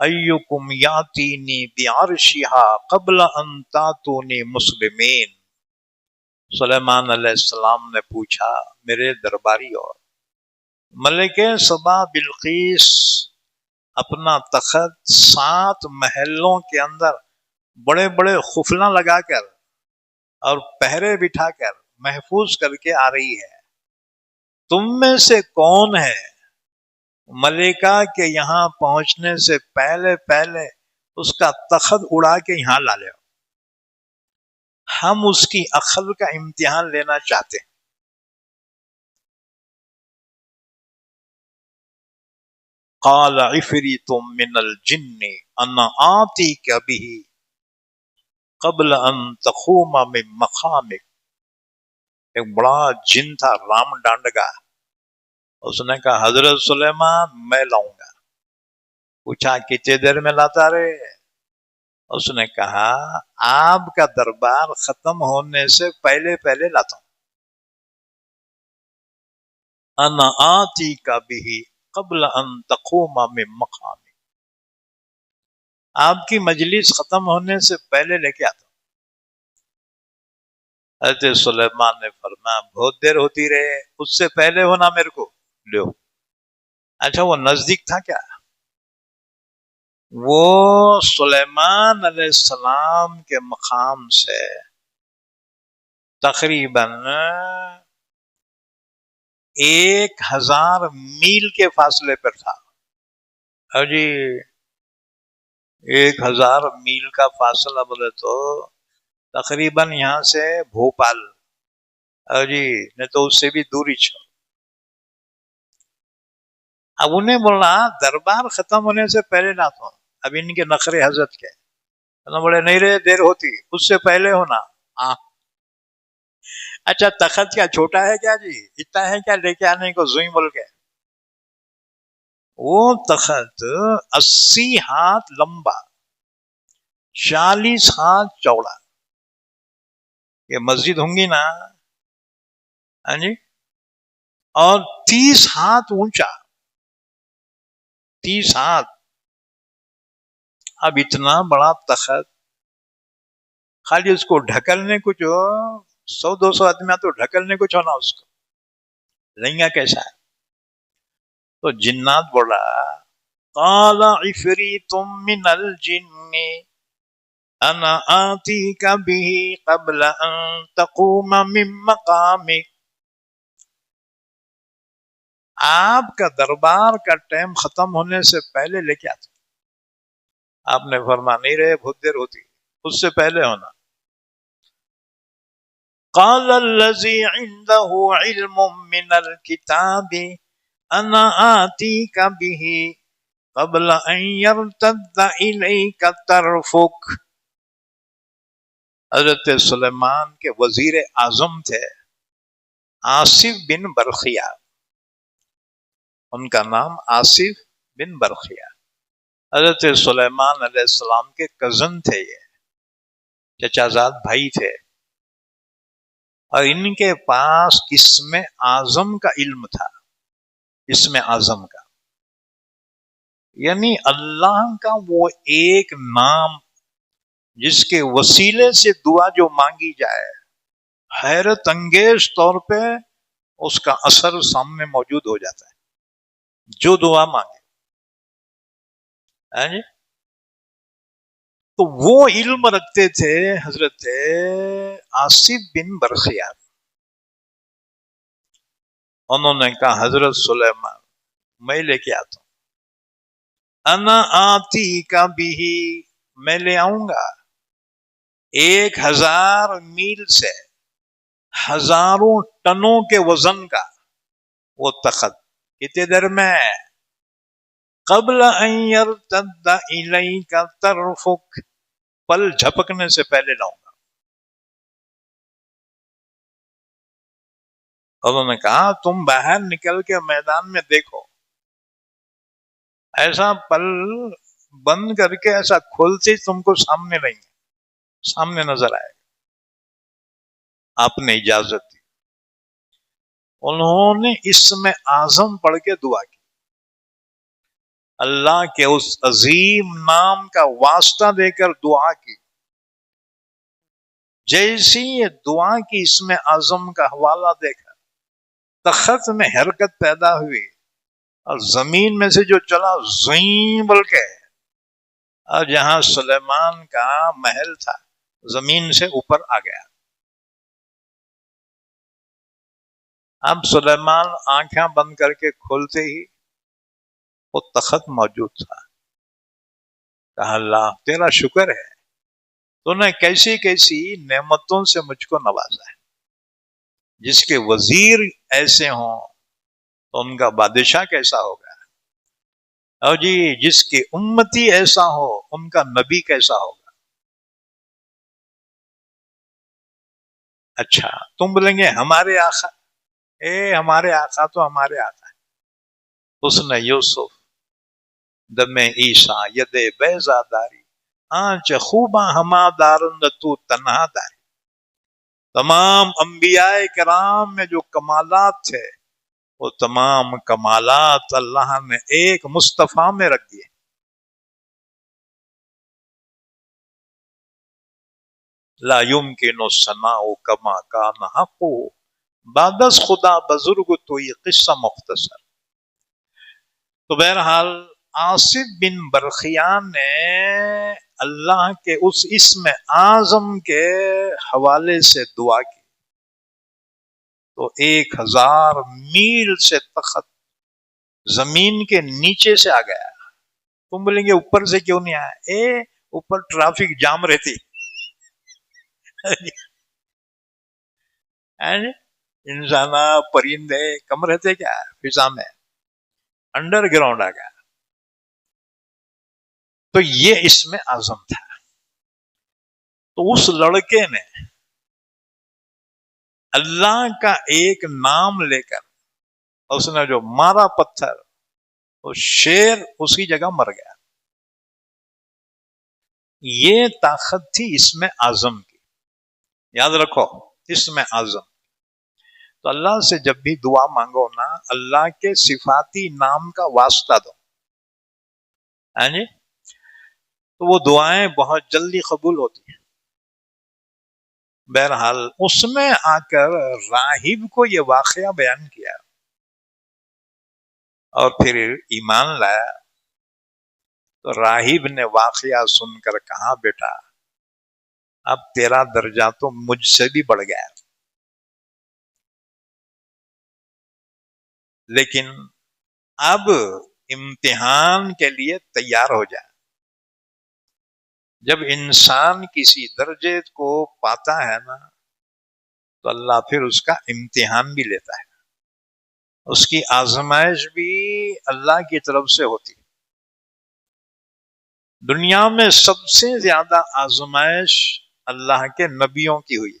ایکم یاتینی بعرشہا قبل ان تاتونی مسلمین۔ سلیمان علیہ السلام نے پوچھا، میرے درباری اور ملکہ سبا بلقیس اپنا تخت 7 محلوں کے اندر بڑے بڑے خفلہ لگا کر اور پہرے بٹھا کر محفوظ کر کے آ رہی ہے، تم میں سے کون ہے ملکہ کے یہاں پہنچنے سے پہلے پہلے اس کا تخت اڑا کے یہاں لا لے؟ ہم اس کی عقل کا امتحان لینا چاہتے ہیں۔ قال عفریت من الجن انا آتیک بہ قبل ان تقوم من مقامک۔ ایک بڑا جن تھا رام ڈانڈگا، اس نے کہا حضرت سلیمان میں لاؤں گا۔ پوچھا کتنے دیر میں لاتا رہے؟ اس نے کہا آپ کا دربار ختم ہونے سے پہلے پہلے لاتا ہوں۔ انا آتیک بہ قبل ان تقوم من مقامک، آپ کی مجلس ختم ہونے سے پہلے لے کے آتا ہوں۔ حضرت سلیمان نے فرمایا بہت دیر ہوتی رہے، اس سے پہلے ہونا میرے کو لو۔ اچھا وہ نزدیک تھا کیا؟ وہ سلیمان علیہ السلام کے مقام سے تقریباً 1000 میل کے فاصلے پر تھا۔ اور جی 1000 میل کا فاصلہ بولے تو تقریباً یہاں سے بھوپال، اور جی نہیں تو اس سے بھی دوری چھو۔ اب انہیں بولا دربار ختم ہونے سے پہلے لاتا ہوں۔ اب ان کے نخرے حضرت کے بولے نہیں رہے، دیر ہوتی، اس سے پہلے ہونا۔ اچھا تخت کیا چھوٹا ہے کیا جی؟ اتنا ہے کیا لے کے آنے کو زوئی بول کے؟ وہ تخت 80 ہاتھ لمبا، 40 ہاتھ چوڑا، یہ مسجد ہوں گی نا، ہاں جی، اور 30 ہاتھ اونچا، 30 ہاتھ۔ اب اتنا بڑا تخت، خالی اس کو ڈھکلنے کچھ 100-200 آدمی تو ڈھکلنے کچھ ہونا، اس کو لنگا کیسا ہے؟ تو جنات بولا قال عفریت من الجن انا آتیک بہ قبل ان تقوم من مقامک۔ آپ کا دربار کا ٹائم ختم ہونے سے پہلے لے کے آتے۔ آپ نے فرمایا نہیں رہے، بہت دیر ہوتی، اس سے پہلے ہونا۔ قال الذی عنده علم من الكتاب انا آتیک بہ قبل ان یرتد الیک طرفک۔ حضرت سلیمان کے وزیر اعظم تھے آصف بن برخیہ، ان کا نام آصف بن برخیہ، حضرت سلیمان علیہ السلام کے کزن تھے، یہ چچا زاد بھائی تھے، اور ان کے پاس اسم اعظم کا علم تھا، اسم اعظم کا، یعنی اللہ کا وہ ایک نام جس کے وسیلے سے دعا جو مانگی جائے، حیرت انگیز طور پہ اس کا اثر سامنے موجود ہو جاتا ہے، جو دعا مانگے، جی؟ تو وہ علم رکھتے تھے حضرت آصف بن برخیہ۔ انہوں نے کہا حضرت سلیمان میں لے کے آتا ہوں، انا آتی کا بھی میں لے آؤں گا 1000 میل سے ہزاروں ٹنوں کے وزن کا وہ تخت، کتنے دیر میں؟ قبل ان یرتد الیک طرفک، پل جھپکنے سے پہلے لاؤں گا۔ انہوں نے کہا تم باہر نکل کے میدان میں دیکھو، ایسا پل بند کر کے ایسا کھولتے تم کو سامنے لیں گے، سامنے نظر آئے گا۔ آپ نے اجازت دی، انہوں نے اسم اعظم پڑھ کے دعا کی، اللہ کے اس عظیم نام کا واسطہ دے کر دعا کی. جیسی یہ دعا کی اس میں اعظم کا حوالہ دیکھا، تخت میں حرکت پیدا ہوئی اور زمین میں سے جو چلا زویں بول کے، اور جہاں سلیمان کا محل تھا زمین سے اوپر آ گیا. اب سلیمان آنکھیں بند کر کے کھولتے ہی وہ تخت موجود تھا. کہا اللہ تیرا شکر ہے، تو نے کیسی کیسی نعمتوں سے مجھ کو نوازا ہے. جس کے وزیر ایسے ہوں تو ان کا بادشاہ کیسا ہوگا، اور جی جس کے امتی ایسا ہو ان کا نبی کیسا ہوگا. اچھا تم بولیں گے ہمارے آقا، ہمارے آقا تو ہمارے آقا ہے. اس نے یوسف دم عیسیٰ ید بیضا داری آنچ خوباں ہما دارند تو تنہا داری. تمام انبیاء کرام میں جو کمالات تھے وہ تمام کمالات اللہ نے ایک مصطفیٰ میں رکھ دیے. لا یمکن الثناء کما کان حقہ بعد از خدا بزرگ تو یہ قصہ مختصر. تو بہرحال آصف بن برخیان نے اللہ کے اس اسم اعظم کے حوالے سے دعا کی تو 1000 میل سے تخت زمین کے نیچے سے آ گیا. تم بولیں گے اوپر سے کیوں نہیں آیا؟ اوپر ٹریفک جام رہتی. انسان پرندے کم رہتے کیا فضا میں، انڈر گراؤنڈ آ گیا. تو یہ اسم اعظم تھا. تو اس لڑکے نے اللہ کا ایک نام لے کر اس نے جو مارا پتھر، وہ شیر اسی جگہ مر گیا. یہ طاقت تھی اسم اعظم کی. یاد رکھو اسم اعظم. تو اللہ سے جب بھی دعا مانگو نا، اللہ کے صفاتی نام کا واسطہ دو. ہاں جی، تو وہ دعائیں بہت جلدی قبول ہوتی ہیں. بہرحال اس میں آ کر راہب کو یہ واقعہ بیان کیا اور پھر ایمان لایا. تو راہب نے واقعہ سن کر کہا بیٹا اب تیرا درجہ تو مجھ سے بھی بڑھ گیا، لیکن اب امتحان کے لیے تیار ہو جائے. جب انسان کسی درجے کو پاتا ہے نا تو اللہ پھر اس کا امتحان بھی لیتا ہے. اس کی آزمائش بھی اللہ کی طرف سے ہوتی. دنیا میں سب سے زیادہ آزمائش اللہ کے نبیوں کی ہوئی.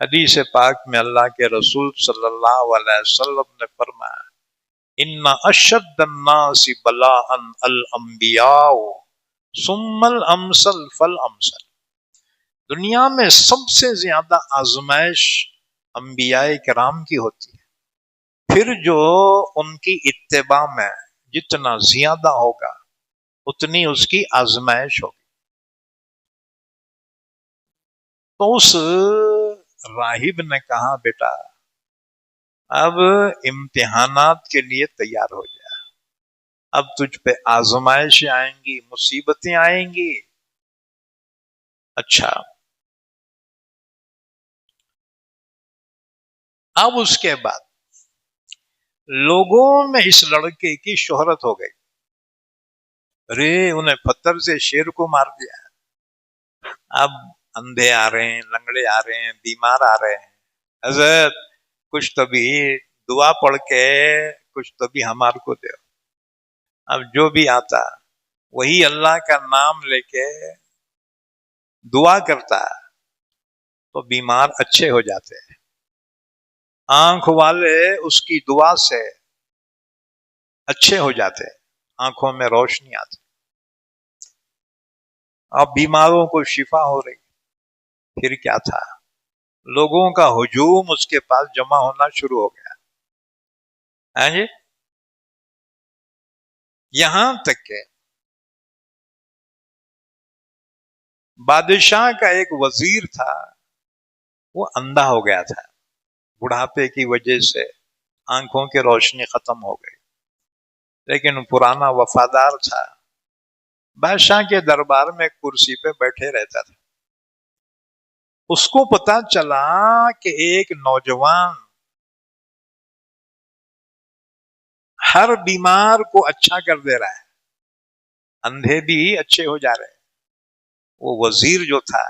حدیث پاک میں اللہ کے رسول صلی اللہ علیہ وسلم نے فرمایا ان اشد الناس بلاء الانبیاء ثم الامثل فالامثل. دنیا میں سب سے زیادہ آزمائش انبیاء کرام کی ہوتی ہے، پھر جو ان کی اتباع میں جتنا زیادہ ہوگا اتنی اس کی آزمائش ہوگی. تو اس راہب نے کہا بیٹا اب امتحانات کے لیے تیار ہو جائے، اب تجھ پہ آزمائشیں آئیں گی، مصیبتیں آئیں گی. اچھا اب اس کے بعد لوگوں میں اس لڑکے کی شہرت ہو گئی. ارے انہیں پتھر سے شیر کو مار دیا. اب اندھے آ رہے ہیں، لنگڑے آ رہے ہیں، بیمار آ رہے ہیں. حضرت کچھ تو بھی دعا پڑھ کے کچھ تو بھی ہمارے کو دے. اب جو بھی آتا وہی اللہ کا نام لے کے دعا کرتا تو بیمار اچھے ہو جاتے ہیں. آنکھ والے اس کی دعا سے اچھے ہو جاتے، آنکھوں میں روشنی آتی. اب بیماروں کو شفا ہو رہی. پھر کیا تھا، لوگوں کا ہجوم اس کے پاس جمع ہونا شروع ہو گیا. ہاں جی، یہاں تک کہ بادشاہ کا ایک وزیر تھا، وہ اندھا ہو گیا تھا بڑھاپے کی وجہ سے، آنکھوں کی روشنی ختم ہو گئی، لیکن پرانا وفادار تھا، بادشاہ کے دربار میں کرسی پہ بیٹھے رہتا تھا۔ اس کو پتا چلا کہ ایک نوجوان ہر بیمار کو اچھا کر دے رہا ہے، اندھے بھی اچھے ہو جا رہے ہیں۔ وہ وزیر جو تھا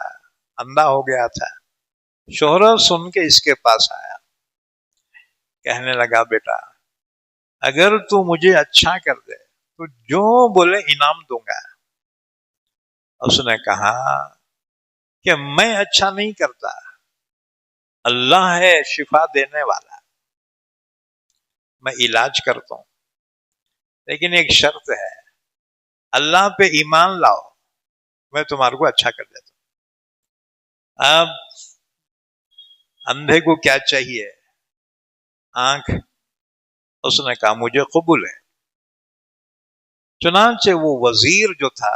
اندھا ہو گیا تھا، شہرت سن کے اس کے پاس آیا، کہنے لگا بیٹا اگر تو مجھے اچھا کر دے تو جو بولے انعام دوں گا۔ اس نے کہا کہ میں اچھا نہیں کرتا، اللہ ہے شفا دینے والا، میں علاج کرتا ہوں، لیکن ایک شرط ہے، اللہ پہ ایمان لاؤ، میں تمہارے کو اچھا کر دیتا ہوں۔ اب اندھے کو کیا چاہیے؟ آنکھ۔ اس نے کہا مجھے قبول ہے۔ چنانچہ وہ وزیر جو تھا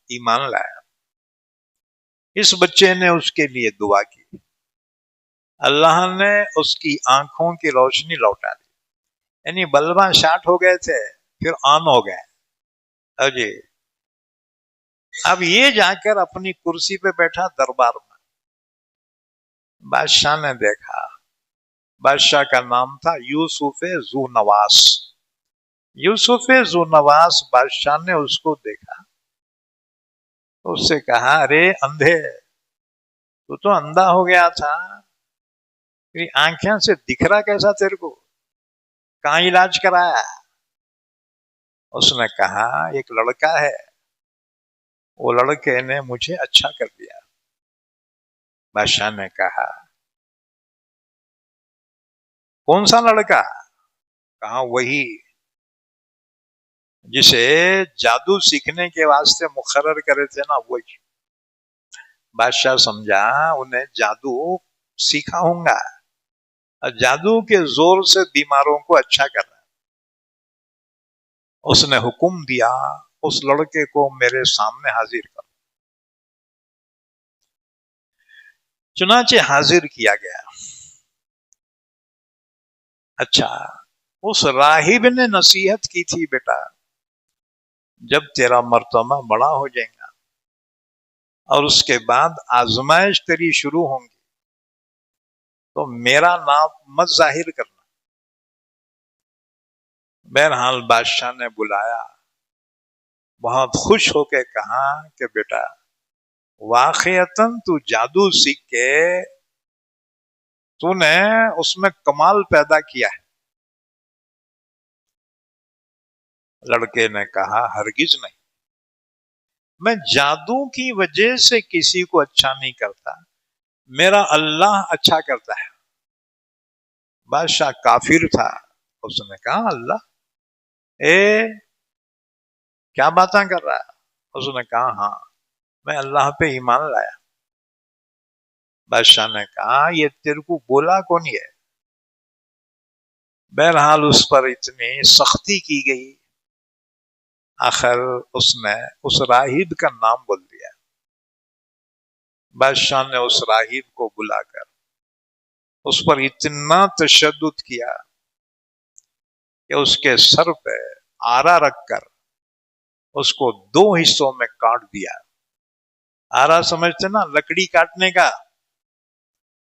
ایمان لایا، اس بچے نے اس کے لیے دعا کی، اللہ نے اس کی آنکھوں کی روشنی لوٹا دی، یعنی بلباں شارٹ ہو گئے تھے پھر آن ہو گئے۔ جی اب یہ جا کر اپنی کرسی پہ بیٹھا دربار میں، بادشاہ نے دیکھا، بادشاہ کا نام تھا یوسف ذو نواس۔ یوسف ذو نواس بادشاہ نے اس کو دیکھا، اس سے کہا ارے اندھے، تو اندھا ہو گیا تھا، تیری آنکھیں سے دکھ رہا کیسا تیرے کو؟ کہاں علاج کرایا؟ اس نے کہا ایک لڑکا ہے، وہ لڑکے نے مجھے اچھا کر دیا۔ بادشاہ نے کہا کون سا لڑکا؟ کہا وہی جسے جادو سیکھنے کے واسطے مقرر کرے تھے نا، وہی۔ بادشاہ سمجھا انہیں جادو سیکھا ہوں گا، جادو کے زور سے بیماروں کو اچھا کرنا۔ اس نے حکم دیا اس لڑکے کو میرے سامنے حاضر کر۔ چنانچہ حاضر کیا گیا۔ اچھا، اس راہب نے نصیحت کی تھی بیٹا جب تیرا مرتبہ بڑا ہو جائے گا اور اس کے بعد آزمائش تیری شروع ہوں گی تو میرا نام مت ظاہر کرنا۔ بہرحال بادشاہ نے بلایا، بہت خوش ہو کے کہا کہ بیٹا واقعتاً تو جادو سیکھ کے تو نے اس میں کمال پیدا کیا ہے۔ لڑکے نے کہا ہرگز نہیں، میں جادو کی وجہ سے کسی کو اچھا نہیں کرتا، میرا اللہ اچھا کرتا ہے۔ بادشاہ کافر تھا، اس نے کہا اللہ کیا باتیں کر رہا ہے؟ اس نے کہا ہاں میں اللہ پہ ایمان لایا۔ بادشاہ نے کہا یہ تیرے کو بولا کون ہے؟ بہرحال اس پر اتنی سختی کی گئی، آخر اس نے اس راہب کا نام بول دیا۔ بادشاہ نے اس راہب کو بلا کر اس پر اتنا تشدد کیا کہ اس کے سر پہ آرا رکھ کر اس کو 2 حصوں میں کاٹ دیا۔ آرا سمجھتے نا، لکڑی کاٹنے کا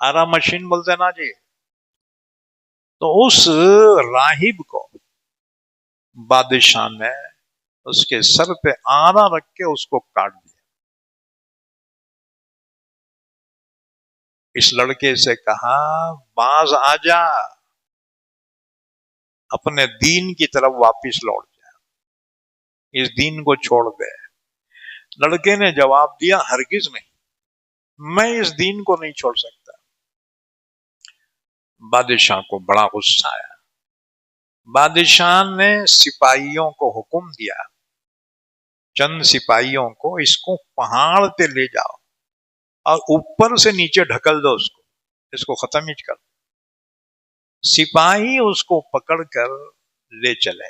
آرا مشین بولتے نا جی۔ تو اس راہب کو بادشاہ نے اس کے سر پہ آرا رکھ کے اس کو کاٹ دیا۔ اس لڑکے سے کہا باز آ جا، اپنے دین کی طرف واپس لوٹ جا، اس دین کو چھوڑ دے۔ لڑکے نے جواب دیا ہرگز نہیں، میں اس دین کو نہیں چھوڑ سکتا۔ بادشاہ کو بڑا غصہ آیا۔ بادشاہ نے سپاہیوں کو حکم دیا، چند سپاہیوں کو اس کو پہاڑ پہ لے جاؤ اور اوپر سے نیچے ڈھکل دو، اس کو ختم ہی کر دو۔ سپاہی اس کو پکڑ کر لے چلے۔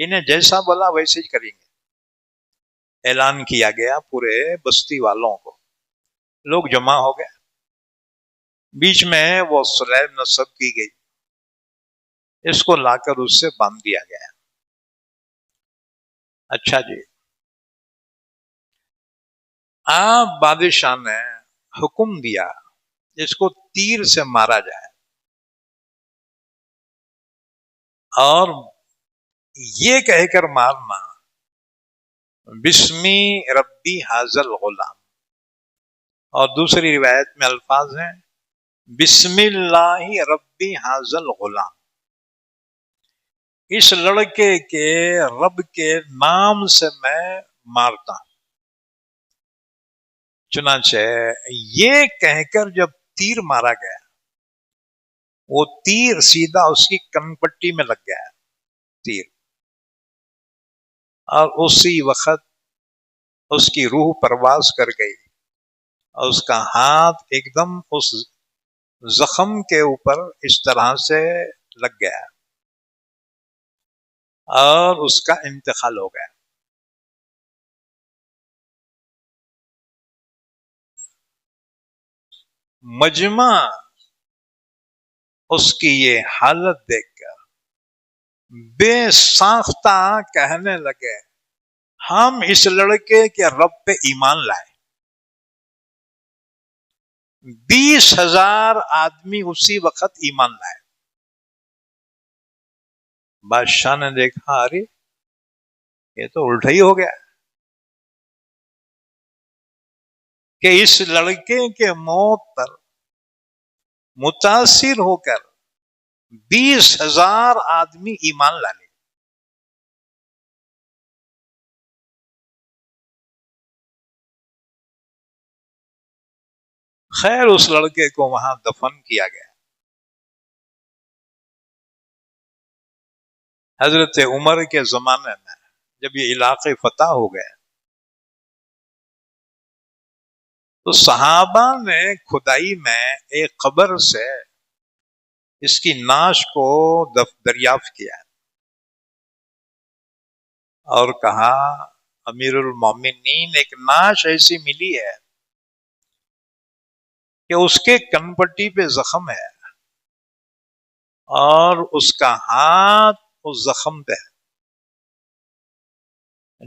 انہیں جیسا بولا ویسے ہی کریں گے۔ اعلان کیا گیا پورے بستی والوں کو، لوگ جمع ہو گئے، بیچ میں وہ صلیب نصب کی گئی، اس کو لا کر اس سے باندھ دیا گیا۔ اچھا جی، آپ بادشاہ نے حکم دیا اس کو تیر سے مارا جائے، اور یہ کہہ کر مارنا بسمی ربی حاضل غلام، اور دوسری روایت میں الفاظ ہیں بسم اللہ ربی حاضل غلام، اس لڑکے کے رب کے نام سے میں مارتا ہوں۔ چنانچہ یہ کہہ کر جب تیر مارا گیا، وہ تیر سیدھا اس کی کن پٹی میں لگ گیا تیر، اور اسی وقت اس کی روح پرواز کر گئی، اور اس کا ہاتھ ایک دم اس زخم کے اوپر اس طرح سے لگ گیا اور اس کا انتقال ہو گیا۔ مجمع اس کی یہ حالت دیکھ کر بے ساختہ کہنے لگے ہم اس لڑکے کے رب پہ ایمان لائے۔ 20,000 آدمی اسی وقت ایمان لائے۔ بادشاہ نے دیکھا ارے یہ تو الٹا ہی ہو گیا کہ اس لڑکے کے موت پر متاثر ہو کر 20,000 آدمی ایمان لا لے۔ خیر اس لڑکے کو وہاں دفن کیا گیا۔ حضرت عمر کے زمانے میں جب یہ علاقے فتح ہو گئے تو صحابہ نے کھدائی میں ایک قبر سے اس کی نعش کو دریافت کیا اور کہا امیر المومنین ایک نعش ایسی ملی ہے کہ اس کے کن پٹی پہ زخم ہے اور اس کا ہاتھ اس زخم پہ ہے،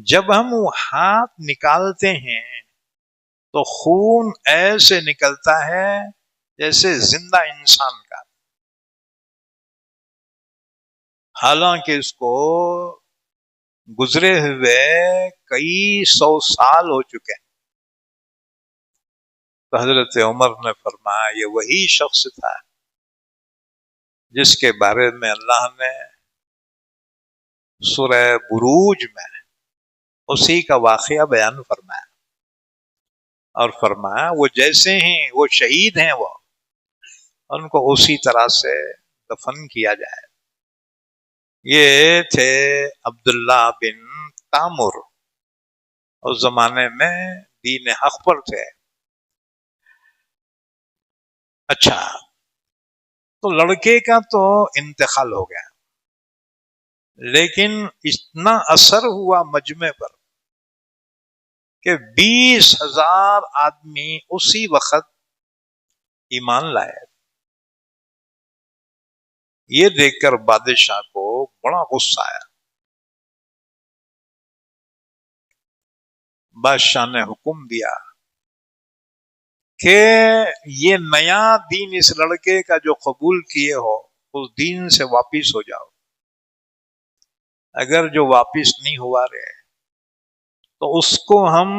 جب ہم وہ ہاتھ نکالتے ہیں تو خون ایسے نکلتا ہے جیسے زندہ انسان کا، حالانکہ اس کو گزرے ہوئے کئی 100 سال ہو چکے ہیں۔ تو حضرت عمر نے فرمایا یہ وہی شخص تھا جس کے بارے میں اللہ نے سورہ بروج میں اسی کا واقعہ بیان فرمایا، اور فرمایا وہ جیسے ہیں وہ شہید ہیں، وہ ان کو اسی طرح سے دفن کیا جائے۔ یہ تھے عبداللہ بن تامر، اس زمانے میں دین حق پر تھے۔ اچھا، تو لڑکے کا تو انتقال ہو گیا، لیکن اتنا اثر ہوا مجمع پر کہ 20,000 آدمی اسی وقت ایمان لائے۔ یہ دیکھ کر بادشاہ کو بڑا غصہ آیا۔ بادشاہ نے حکم دیا کہ یہ نیا دین اس لڑکے کا جو قبول کیے ہو اس دین سے واپس ہو جاؤ، اگر جو واپس نہیں ہوا رہے تو اس کو ہم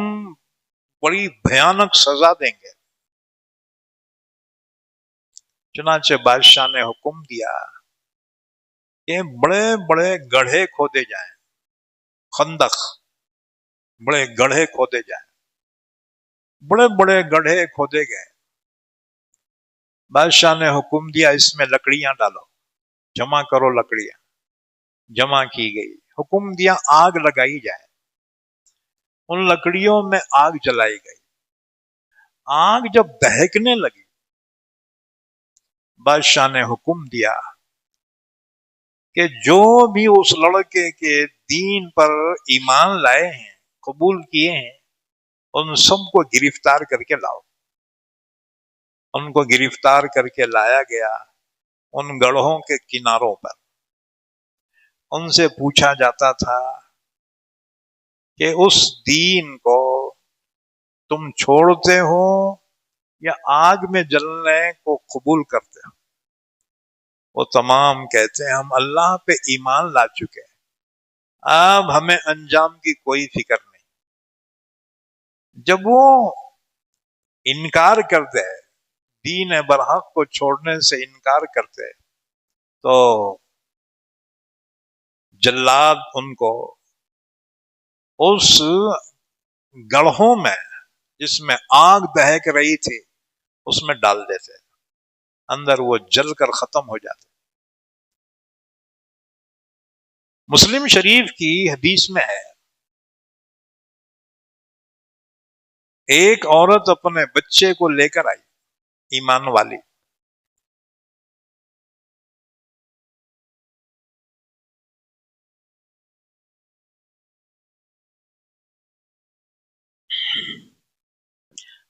بڑی بھیانک سزا دیں گے۔ چنانچہ بادشاہ نے حکم دیا کہ بڑے بڑے گڑھے کھودے جائیں، خندق، بڑے گڑھے کھودے جائیں، بڑے بڑے گڑھے کھودے گئے۔ بادشاہ نے حکم دیا اس میں لکڑیاں ڈالو، جمع کرو لکڑیاں، جمع کی گئی۔ حکم دیا آگ لگائی جائے، ان لکڑیوں میں آگ جلائی گئی۔ آگ جب دہکنے لگی بادشاہ نے حکم دیا کہ جو بھی اس لڑکے کے دین پر ایمان لائے ہیں، قبول کیے ہیں، ان سب کو گرفتار کر کے لاؤ۔ ان کو گرفتار کر کے لایا گیا ان گڑھوں کے کناروں پر۔ ان سے پوچھا جاتا تھا کہ اس دین کو تم چھوڑتے ہو یا آگ میں جلنے کو قبول کرتے ہو؟ وہ تمام کہتے ہیں ہم اللہ پہ ایمان لا چکے ہیں، اب ہمیں انجام کی کوئی فکر نہیں۔ جب وہ انکار کرتے ہیں، دین برحق کو چھوڑنے سے انکار کرتے ہیں، تو جلاد ان کو اس گڑھوں میں جس میں آگ دہک رہی تھی اس میں ڈال دیتے، اندر وہ جل کر ختم ہو جاتے۔ مسلم شریف کی حدیث میں ہے، ایک عورت اپنے بچے کو لے کر آئی، ایمان والی،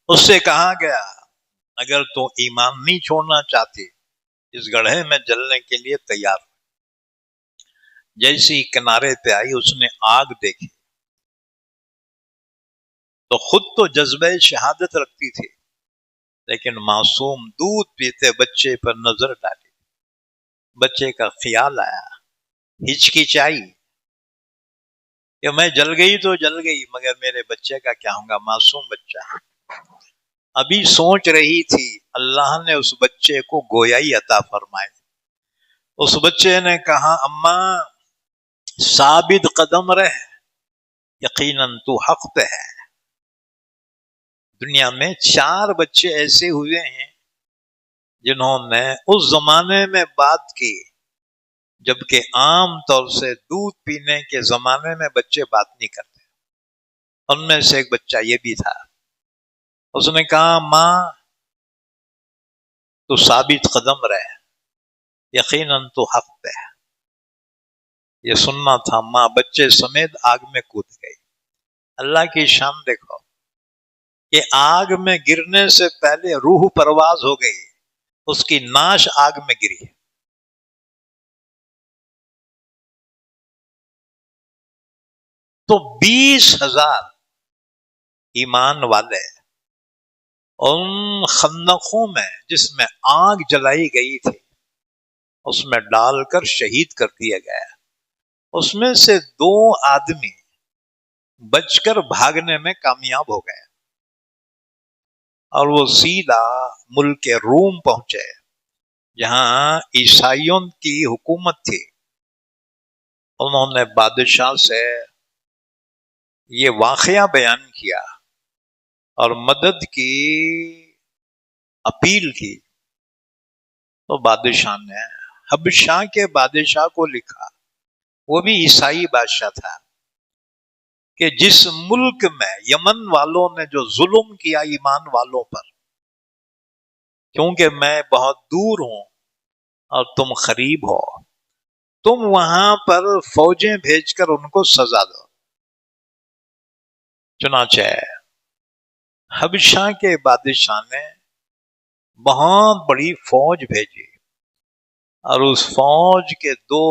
اس سے کہا گیا اگر تو ایمان نہیں چھوڑنا چاہتی اس گڑھے میں جلنے کے لیے تیار۔ جیسی کنارے پہ آئی اس نے آگ دیکھی تو خود تو جذبہ شہادت رکھتی تھی، لیکن معصوم دودھ پیتے بچے پر نظر ڈالی، بچے کا خیال آیا، ہچکچائی کہ میں جل گئی تو جل گئی مگر میرے بچے کا کیا ہوگا، معصوم بچہ۔ ابھی سوچ رہی تھی، اللہ نے اس بچے کو گویائی عطا فرمائی۔ اس بچے نے کہا اماں ثابت قدم رہ، یقیناً تو حق پہ ہے۔ دنیا میں 4 بچے ایسے ہوئے ہیں جنہوں نے اس زمانے میں بات کی جبکہ عام طور سے دودھ پینے کے زمانے میں بچے بات نہیں کرتے۔ ان میں سے ایک بچہ یہ بھی تھا۔ اس نے کہا ماں تو ثابت قدم رہ، یقیناً تو حق پہ ہے۔ یہ سننا تھا، ماں بچے سمیت آگ میں کود گئی۔ اللہ کی شان دیکھو کہ آگ میں گرنے سے پہلے روح پرواز ہو گئی، اس کی ناش آگ میں گری۔ تو 20,000 ایمان والے ان خندقوں میں جس میں آگ جلائی گئی تھی اس میں ڈال کر شہید کر دیا گیا۔ اس میں سے 2 آدمی بچ کر بھاگنے میں کامیاب ہو گئے اور وہ سیدھا ملک روم پہنچے جہاں عیسائیوں کی حکومت تھی۔ انہوں نے بادشاہ سے یہ واقعہ بیان کیا اور مدد کی اپیل کی، تو بادشاہ نے حبشہ کے بادشاہ کو لکھا، وہ بھی عیسائی بادشاہ تھا، کہ جس ملک میں یمن والوں نے جو ظلم کیا ایمان والوں پر، کیونکہ میں بہت دور ہوں اور تم قریب ہو، تم وہاں پر فوجیں بھیج کر ان کو سزا دو۔ چنانچہ حبشہ کے بادشاہ نے بہت بڑی فوج بھیجی اور اس فوج کے 2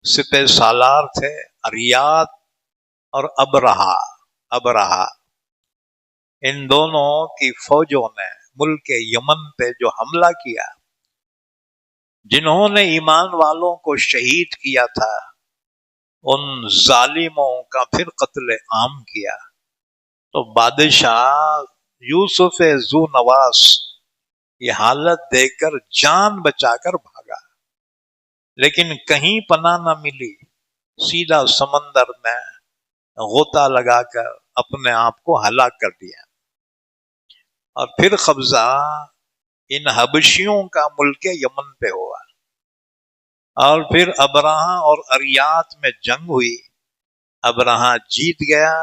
سپہ سالار تھے، اریات اور ابرہہ۔ ان دونوں کی فوجوں نے ملک یمن پہ جو حملہ کیا، جنہوں نے ایمان والوں کو شہید کیا تھا، ان ظالموں کا پھر قتل عام کیا۔ تو بادشاہ یوسف ذو نواس یہ حالت دیکھ کر جان بچا کر بھاگا، لیکن کہیں پناہ نہ ملی، سیدھا سمندر میں غوطہ لگا کر اپنے آپ کو ہلاک کر دیا۔ اور پھر قبضہ ان حبشیوں کا ملک یمن پہ ہوا، اور پھر ابرہہ اور اریات میں جنگ ہوئی، ابرہہ جیت گیا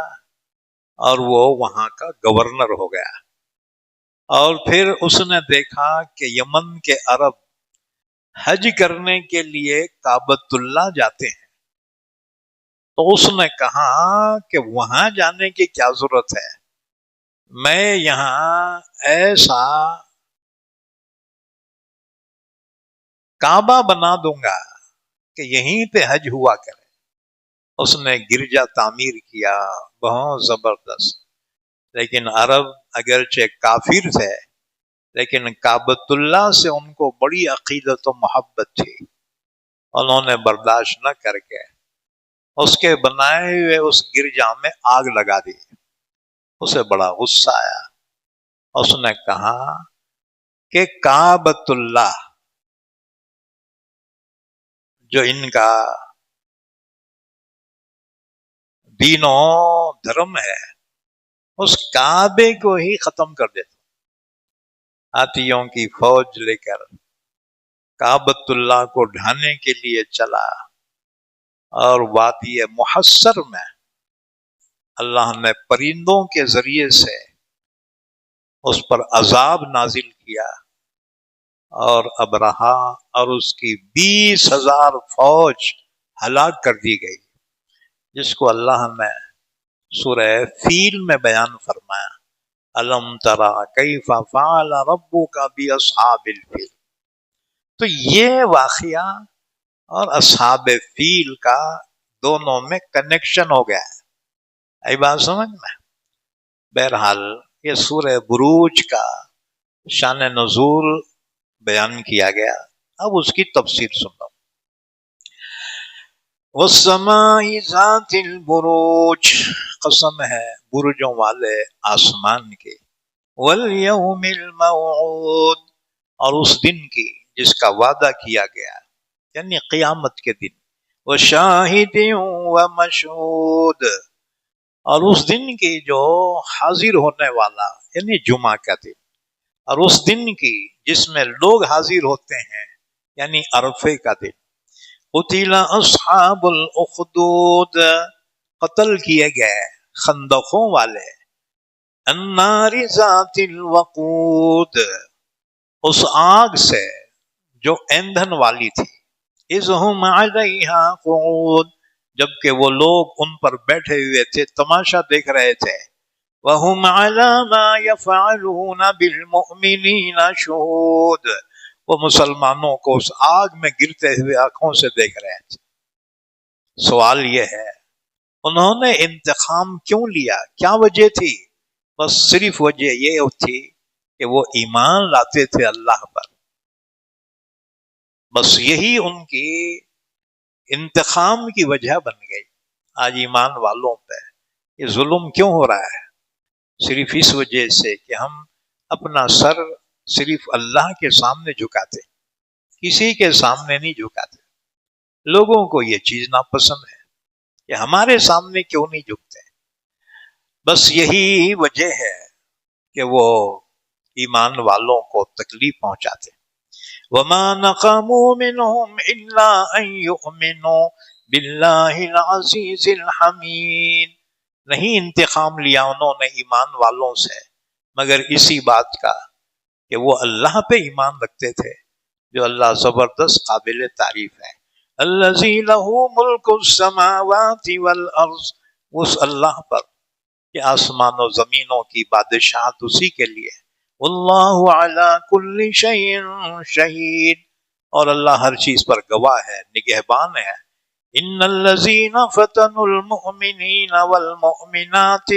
اور وہ وہاں کا گورنر ہو گیا۔ اور پھر اس نے دیکھا کہ یمن کے عرب حج کرنے کے لیے کعبۃ اللہ جاتے ہیں، تو اس نے کہا کہ وہاں جانے کی کیا ضرورت ہے، میں یہاں ایسا کعبہ بنا دوں گا کہ یہیں پہ حج ہوا کرے۔ اس نے گرجا تعمیر کیا، بہت زبردست۔ لیکن عرب اگرچہ کافر تھے لیکن کعبۃ اللہ سے ان کو بڑی عقیدت و محبت تھی، انہوں نے برداشت نہ کر کے اس کے بنائے ہوئے اس گرجا میں آگ لگا دی۔ اسے بڑا غصہ آیا، اس نے کہا کہ کعبۃ اللہ جو ان کا دین و دھرم ہے، اس کعبے کو ہی ختم کر دیتا۔ ہاتھیوں کی فوج لے کر کعبۃ اللہ کو ڈھانے کے لیے چلا، اور وادی محصر میں اللہ نے پرندوں کے ذریعے سے اس پر عذاب نازل کیا، اور ابرہا اور اس کی 20,000 فوج ہلاک کر دی گئی، جس کو اللہ نے سورہ فیل میں بیان فرمایا، الم تری کیف فعل ربک باصحاب الفیل۔ تو یہ واقعہ اور اصحاب فیل کا دونوں میں کنیکشن ہو گیا ہے، ای بات سمجھ میں؟ بہرحال یہ سورہ بروج کا شان نزول بیان کیا گیا، اب اس کی تفسیر سنو۔ والسماء ذات البروج، قسم ہے برجوں والے آسمان کی، والیوم الموعود، اور اس دن کی جس کا وعدہ کیا گیا یعنی قیامت کے دن، وشاہد ومشہود، اور اس دن کی جو حاضر ہونے والا یعنی جمعہ کا دن، اور اس دن کی جس میں لوگ حاضر ہوتے ہیں یعنی عرفے کا دن۔ قتل اصحاب الاخدود، قتل کیے گئے خندقوں والے، النار ذات الوقود، اس آگ سے جو ایندھن والی تھی، اذ ہم علیہا قعود، جبکہ وہ لوگ ان پر بیٹھے ہوئے تھے، تماشا دیکھ رہے تھے، وَهُمْ عَلَى مَا يَفْعَلُونَ بِالْمُؤْمِنِينَ شُهُودٌ، وہ مسلمانوں کو اس آگ میں گرتے ہوئے آنکھوں سے دیکھ رہے تھے۔ سوال یہ ہے انہوں نے انتقام کیوں لیا، کیا وجہ تھی؟ بس صرف وجہ یہ تھی کہ وہ ایمان لاتے تھے اللہ پر، بس یہی ان کی انتقام کی وجہ بن گئی۔ آج ایمان والوں پہ یہ ظلم کیوں ہو رہا ہے؟ صرف اس وجہ سے کہ ہم اپنا سر صرف اللہ کے سامنے جھکاتے، کسی کے سامنے نہیں جھکاتے۔ لوگوں کو یہ چیز ناپسند ہے کہ ہمارے سامنے کیوں نہیں جھکتے، بس یہی وجہ ہے کہ وہ ایمان والوں کو تکلیف پہنچاتے۔ وَمَا نَقَمُوا مِنْهُمْ إِلَّا أَن يُؤْمِنُوا بِاللَّهِ الْعَزِيزِ الْحَمِيدِ، نہیں انتقام لیا انہوں نے ایمان والوں سے مگر اسی بات کا کہ وہ اللہ پہ ایمان رکھتے تھے جو اللہ زبردست قابل تعریف ہے۔ الذی لہ ملک السماوات والارض، اس اللہ پر کہ آسمان و زمینوں کی بادشاہت اسی کے لیے، واللہ علی کل شیء شہید، اور اللہ ہر چیز پر گواہ ہے، نگہبان ہے۔ ان الذین فتنوا المؤمنین والمؤمنات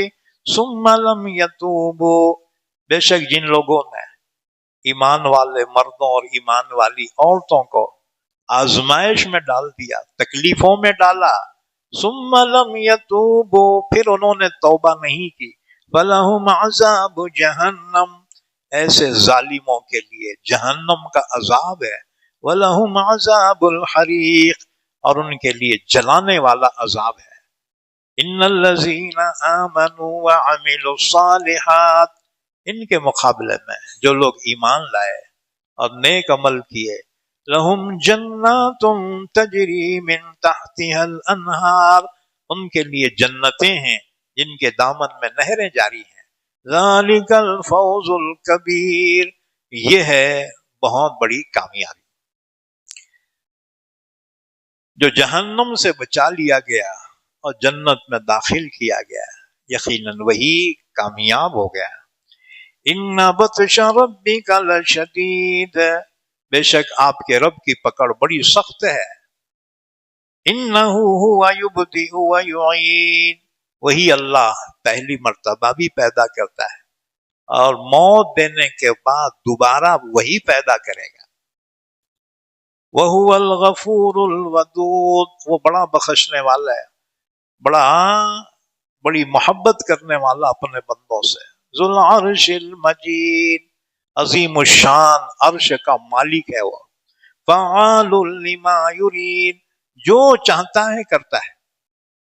ثم لم یتوبوا، بے شک جن لوگوں نے ایمان والے مردوں اور ایمان والی عورتوں کو آزمائش میں ڈال دیا، تکلیفوں میں ڈالا، ثم لم یتوبوا، پھر انہوں نے توبہ نہیں کی، فلہم عذاب جہنم، ایسے ظالموں کے لیے جہنم کا عذاب ہے، ولہم عذاب الحریق، اور ان کے لیے جلانے والا عذاب ہے۔ ان الذین آمنوا وعملوا الصالحات، ان کے مقابلے میں جو لوگ ایمان لائے اور نیک عمل کیے، لہم جنات تجری من تحتها الانہار، ان کے لیے جنتیں ہیں جن کے دامن میں نہریں جاری ہیں۔ ذالک الفوز الکبیر، یہ ہے بہت بڑی کامیابی۔ جو جہنم سے بچا لیا گیا اور جنت میں داخل کیا گیا، یقیناً وہی کامیاب ہو گیا۔ ان بطش ربک لشدید، بے شک آپ کے رب کی پکڑ بڑی سخت ہے۔ انہ هو یبدئ ویعید، وہی اللہ پہلی مرتبہ بھی پیدا کرتا ہے اور موت دینے کے بعد دوبارہ وہی پیدا کرے گا۔ وَهُوَ الْغَفُورُ الْوَدُودُ، وہ بڑا بخشنے والا ہے، بڑی محبت کرنے والا اپنے بندوں سے۔ ذو العرش المجید، عظیم الشان عرش کا مالک ہے وہ۔ فعال لما یرید، جو چاہتا ہے کرتا ہے،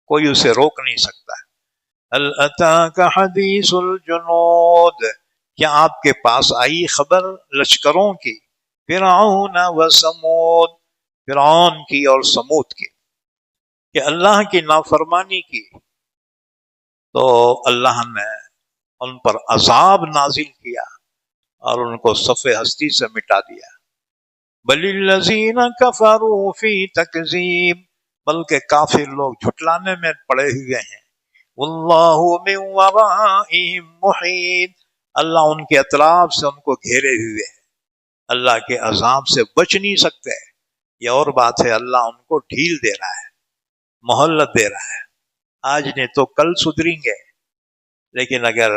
کوئی اسے روک نہیں سکتا۔ هل اتاک حدیث الجنود، کیا آپ کے پاس آئی خبر لشکروں کی، فرعون و سمود، فرعون کی اور سمود کی، کہ اللہ کی نافرمانی کی تو اللہ نے ان پر عذاب نازل کیا اور ان کو صف ہستی سے مٹا دیا۔ بل الذین کفروا فی تکذیب، بلکہ کافر لوگ جھٹلانے میں پڑے ہوئے ہیں۔ واللہ من ورائہم محیط، اللہ ان کے اطراف سے ان کو گھیرے ہوئے ہے، اللہ کے عذاب سے بچ نہیں سکتے۔ یہ اور بات ہے، اللہ ان کو ڈھیل دے رہا ہے، مہلت دے رہا ہے، آج نہیں تو کل سدھریں گے، لیکن اگر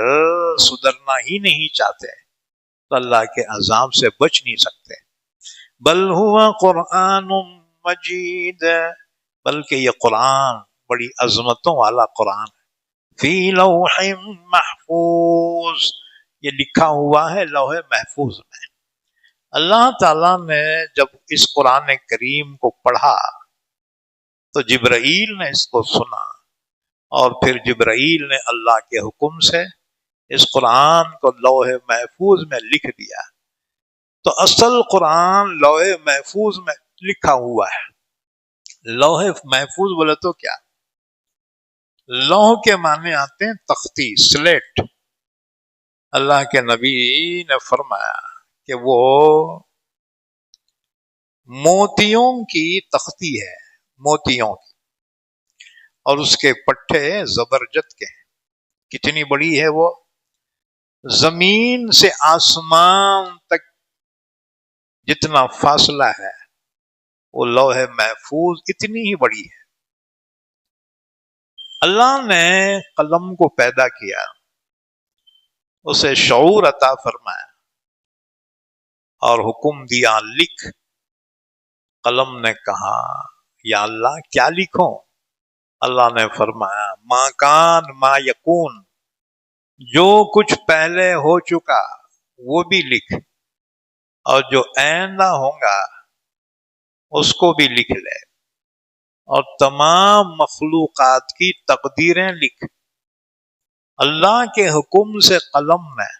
سدھرنا ہی نہیں چاہتے تو اللہ کے عذاب سے بچ نہیں سکتے۔ بل ہوا قرآن مجید، بلکہ یہ قرآن بڑی عظمتوں والا قرآن ہے۔ فی لوح محفوظ، یہ لکھا ہوا ہے لوح محفوظ میں۔ اللہ تعالیٰ نے جب اس قرآن کریم کو پڑھا تو جبرائیل نے اس کو سنا، اور پھر جبرائیل نے اللہ کے حکم سے اس قرآن کو لوح محفوظ میں لکھ دیا۔ تو اصل قرآن لوح محفوظ میں لکھا ہوا ہے۔ لوح محفوظ بولے تو کیا؟ لوح کے معنی آتے ہیں تختی، سلیٹ۔ اللہ کے نبی نے فرمایا کہ وہ موتیوں کی تختی ہے، موتیوں کی، اور اس کے پٹھے زبرجد کے ہیں۔ کتنی بڑی ہے وہ؟ زمین سے آسمان تک جتنا فاصلہ ہے وہ لوح محفوظ اتنی ہی بڑی ہے۔ اللہ نے قلم کو پیدا کیا، اسے شعور عطا فرمایا اور حکم دیا لکھ۔ قلم نے کہا یا اللہ کیا لکھوں؟ اللہ نے فرمایا ما کان ما یکون، جو کچھ پہلے ہو چکا وہ بھی لکھ، اور جو آئندہ ہوگا اس کو بھی لکھ لے، اور تمام مخلوقات کی تقدیریں لکھ۔ اللہ کے حکم سے قلم نے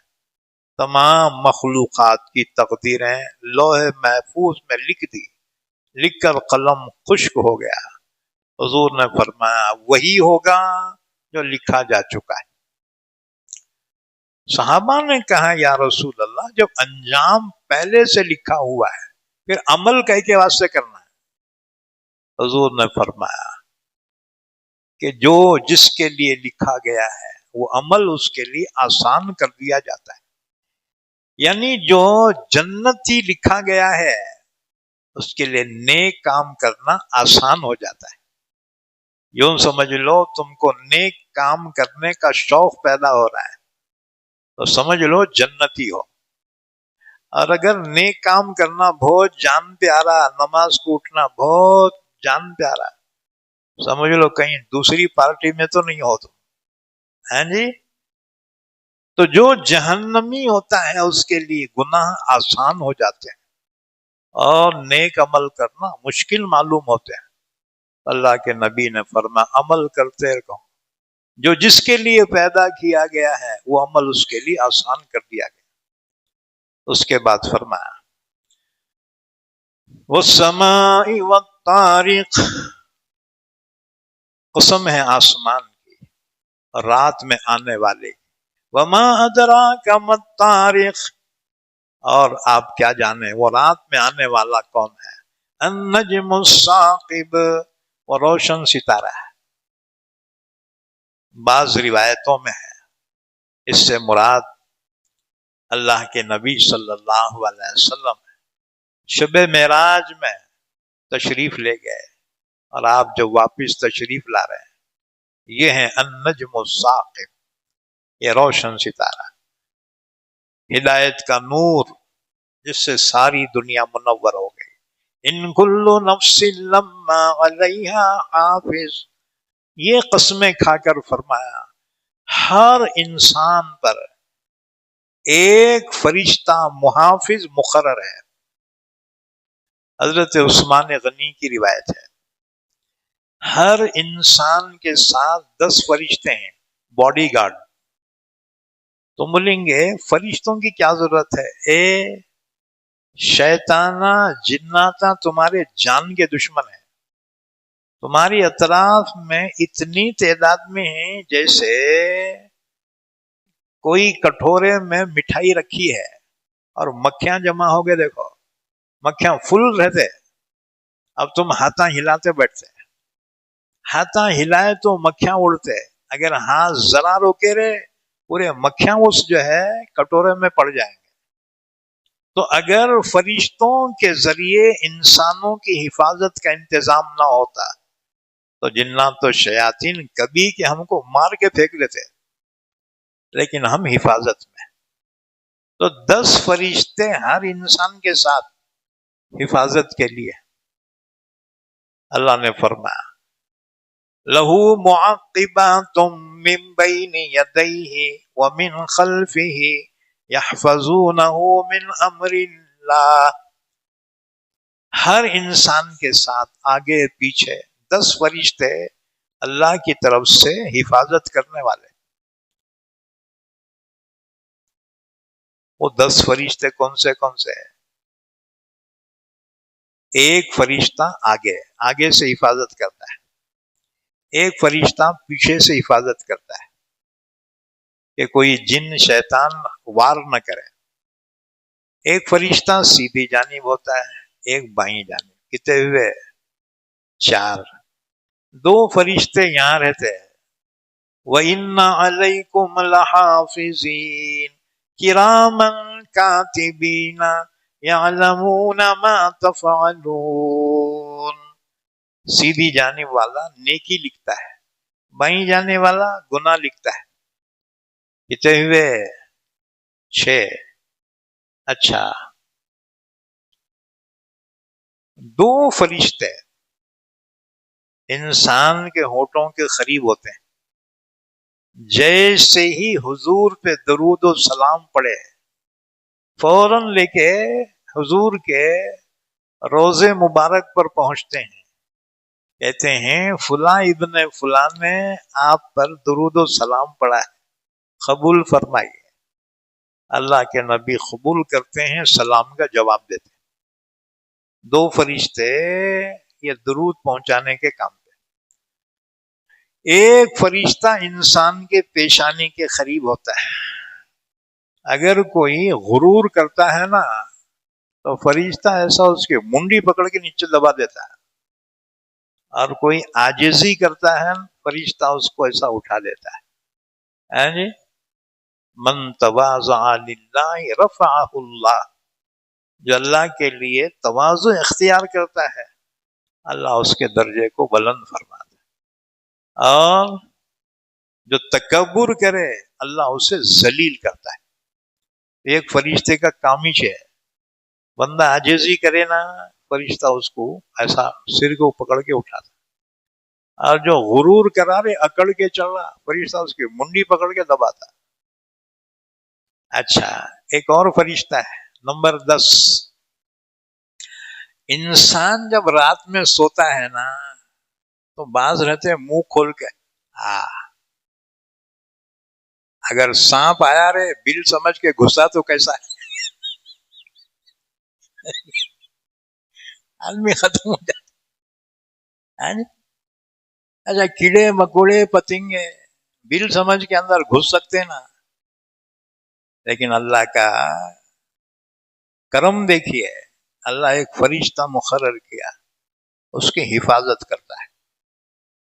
تمام مخلوقات کی تقدیریں لوح محفوظ میں لکھ دی، لکھ کر قلم خشک ہو گیا۔ حضور نے فرمایا وہی ہوگا جو لکھا جا چکا ہے۔ صحابہ نے کہا یا رسول اللہ، جب انجام پہلے سے لکھا ہوا ہے پھر عمل کہہ کے واسطے کرنا ہے؟ حضور نے فرمایا کہ جو جس کے لیے لکھا گیا ہے وہ عمل اس کے لیے آسان کر دیا جاتا ہے، یعنی جو جنتی لکھا گیا ہے اس کے لیے نیک کام کرنا آسان ہو جاتا ہے۔ یوں سمجھ لو تم کو نیک کام کرنے کا شوق پیدا ہو رہا ہے تو سمجھ لو جنتی ہو، اور اگر نیک کام کرنا بہت جان پیارا، نماز کو اٹھنا بہت جان پیارا، سمجھ لو کہیں دوسری پارٹی میں تو نہیں ہو تم، ہیں جی؟ تو جو جہنمی ہوتا ہے اس کے لیے گناہ آسان ہو جاتے ہیں اور نیک عمل کرنا مشکل معلوم ہوتے ہیں۔ اللہ کے نبی نے فرمایا عمل کرتے رہو، جو جس کے لیے پیدا کیا گیا ہے وہ عمل اس کے لیے آسان کر دیا گیا۔ اس کے بعد فرمایا والسماء والطارق، قسم ہے آسمان کی، رات میں آنے والے، وما ادراک ما الطارق، اور آپ کیا جانے وہ رات میں آنے والا کون ہے؟ النجم الثاقب، وہ روشن ستارہ ہے۔ بعض روایتوں میں ہے اس سے مراد اللہ کے نبی صلی اللہ علیہ وسلم شب معراج میں تشریف لے گئے اور آپ جو واپس تشریف لا رہے ہیں یہ ہیں النجم الثاقب، یہ روشن ستارہ، ہدایت کا نور جس سے ساری دنیا منور ہو گئی۔ ان کل نفس لما علیہا حافظ، یہ قسمیں کھا کر فرمایا ہر انسان پر ایک فرشتہ محافظ مقرر ہے۔ حضرت عثمان غنی کی روایت ہے ہر انسان کے ساتھ 10 فرشتے ہیں باڈی گارڈ۔ تو بولیں گے فرشتوں کی کیا ضرورت ہے؟ شیطانہ جناتا تمہارے جان کے دشمن ہیں، تمہاری اطراف میں اتنی تعداد میں ہیں جیسے کوئی کٹورے میں مٹھائی رکھی ہے اور مکھیاں جمع ہو گئے، دیکھو مکھیاں فل رہتے، اب تم ہاتھاں ہلاتے بیٹھتے، ہاتھاں ہلائے تو مکھیاں اڑتے، اگر ہاتھ ذرا روکے رہے پورے مکھیاں اس جو ہے کٹورے میں پڑ جائیں گے۔ تو اگر فرشتوں کے ذریعے انسانوں کی حفاظت کا انتظام نہ ہوتا تو جنات و شیاطین کبھی کہ ہم کو مار کے پھینک دیتے، لیکن ہم حفاظت میں۔ تو 10 فرشتے ہر انسان کے ساتھ حفاظت کے لیے۔ اللہ نے فرمایا لہو معقبات من بین یدیہ ومن خلفہ یحفظونہ من امر اللہ، ہر انسان کے ساتھ آگے پیچھے 10 فرشتے اللہ کی طرف سے حفاظت کرنے والے۔ وہ 10 فرشتے کون سے ہیں؟ ایک فرشتہ آگے سے حفاظت کرتا ہے، ایک فرشتہ پیچھے سے حفاظت کرتا ہے کہ کوئی جن شیطان وار نہ کرے، ایک فرشتہ سیدھی جانب ہوتا ہے ایک بائیں جانب، کتنے ہوئے؟ 4۔ 2 فرشتے یہاں رہتے ہیں وَإِنَّ عَلَيْكُمْ لَحَافِظِينَ كِرَامًا كَاتِبِينَ يَعْلَمُونَ مَا تَفْعَلُونَ، سیدھی جانب والا نیکی لکھتا ہے، بائیں جانب والا گناہ لکھتا ہے۔ کتنے ہوئے؟ 6۔ اچھا 2 فرشتے انسان کے ہونٹوں کے قریب ہوتے ہیں، جیسے ہی حضور پہ درود و سلام پڑے فوراً لے کے حضور کے روضے مبارک پر پہنچتے ہیں، کہتے ہیں فلاں ابن فلاں نے آپ پر درود و سلام پڑھا ہے، قبول فرمائیے۔ اللہ کے نبی قبول کرتے ہیں، سلام کا جواب دیتے ہیں۔ 2 فرشتے یہ درود پہنچانے کے کام پہ۔ ایک فرشتہ انسان کے پیشانی کے قریب ہوتا ہے، اگر کوئی غرور کرتا ہے نا تو فرشتہ ایسا اس کی منڈی پکڑ کے نیچے دبا دیتا ہے، اور کوئی عاجزی کرتا ہے فرشتہ اس کو ایسا اٹھا دیتا ہے۔ جی من تواضع للہ رفعہ اللہ، جو اللہ کے لیے تواضع اختیار کرتا ہے اللہ اس کے درجے کو بلند فرماتا ہے، اور جو تکبر کرے اللہ اسے ذلیل کرتا ہے۔ ایک فرشتے کا کام ہی ہے، بندہ عاجزی کرے نا فرشتہ اس کو ایسا سر کو پکڑ کے اٹھاتا، اور جو غرور کرا رہے اکڑ کے چل رہا فرشتہ اس کی منڈی پکڑ کے دباتا۔ اچھا ایک اور فرشتہ ہے نمبر 10، انسان جب رات میں سوتا ہے نا تو بعض رہتے ہیں منہ کھول کے، اگر سانپ آیا رہے بل سمجھ کے گھسا تو کیسا ہے؟ آدمی ختم ہو جاتا۔ اچھا کیڑے مکوڑے پتنگے بل سمجھ کے اندر گھس سکتے نا، لیکن اللہ کا کرم دیکھیے، اللہ ایک فرشتہ مقرر کیا، اس کی حفاظت کرتا ہے۔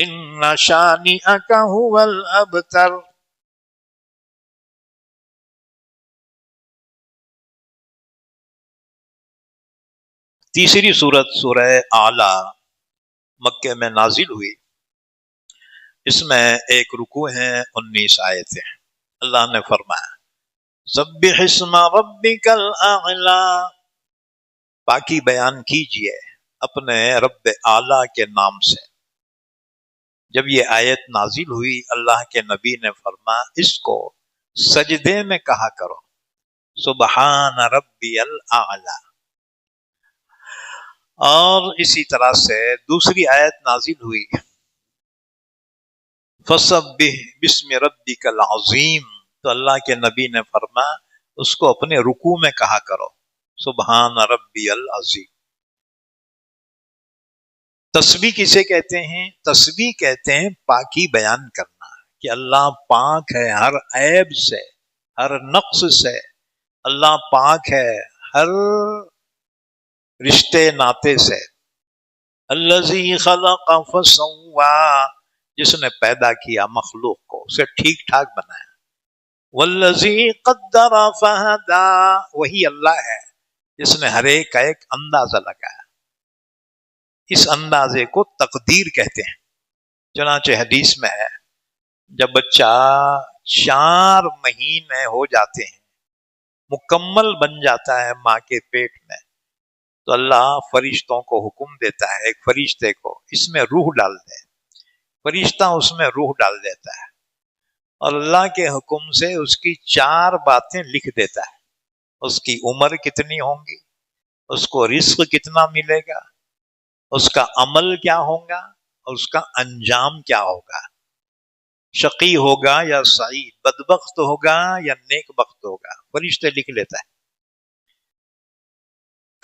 ان شانئک هو الابتر. تیسری صورت سورہ اعلی مکے میں نازل ہوئی. اس میں ایک رکوع ہیں، 19 آیتیں. اللہ نے فرمایا سبح اسم ربک الاعلی، پاکی بیان کیجئے اپنے رب اعلی کے نام سے. جب یہ آیت نازل ہوئی اللہ کے نبی نے فرمایا اس کو سجدے میں کہا کرو، سبحان ربی الاعلی. اور اسی طرح سے دوسری آیت نازل ہوئی فسبح بسم ربک العظیم، تو اللہ کے نبی نے فرمایا اس کو اپنے رکوع میں کہا کرو، سبحان ربی العظیم. تسبیح کسے کہتے ہیں؟ تسبیح کہتے ہیں پاکی بیان کرنا، کہ اللہ پاک ہے ہر عیب سے، ہر نقص سے. اللہ پاک ہے ہر رشتے ناطے سے. الذی خلق فسوا، جس نے پیدا کیا مخلوق کو، اسے ٹھیک ٹھاک بنایا. والذی قدر فہدا، وہی اللہ ہے جس نے ہر ایک کا ایک اندازہ لگایا. اس اندازے کو تقدیر کہتے ہیں. چنانچہ حدیث میں ہے جب بچہ 4 مہینے ہو جاتے ہیں، مکمل بن جاتا ہے ماں کے پیٹ میں، تو اللہ فرشتوں کو حکم دیتا ہے ایک فرشتے کو اس میں روح ڈال دے. فرشتہ اس میں روح ڈال دیتا ہے اور اللہ کے حکم سے اس کی 4 باتیں لکھ دیتا ہے. اس کی عمر کتنی ہوں گی، اس کو رزق کتنا ملے گا، اس کا عمل کیا ہوگا اور اس کا انجام کیا ہوگا، شقی ہوگا یا سعید، بدبخت ہوگا یا نیک بخت ہوگا، فرشتے لکھ لیتا ہے.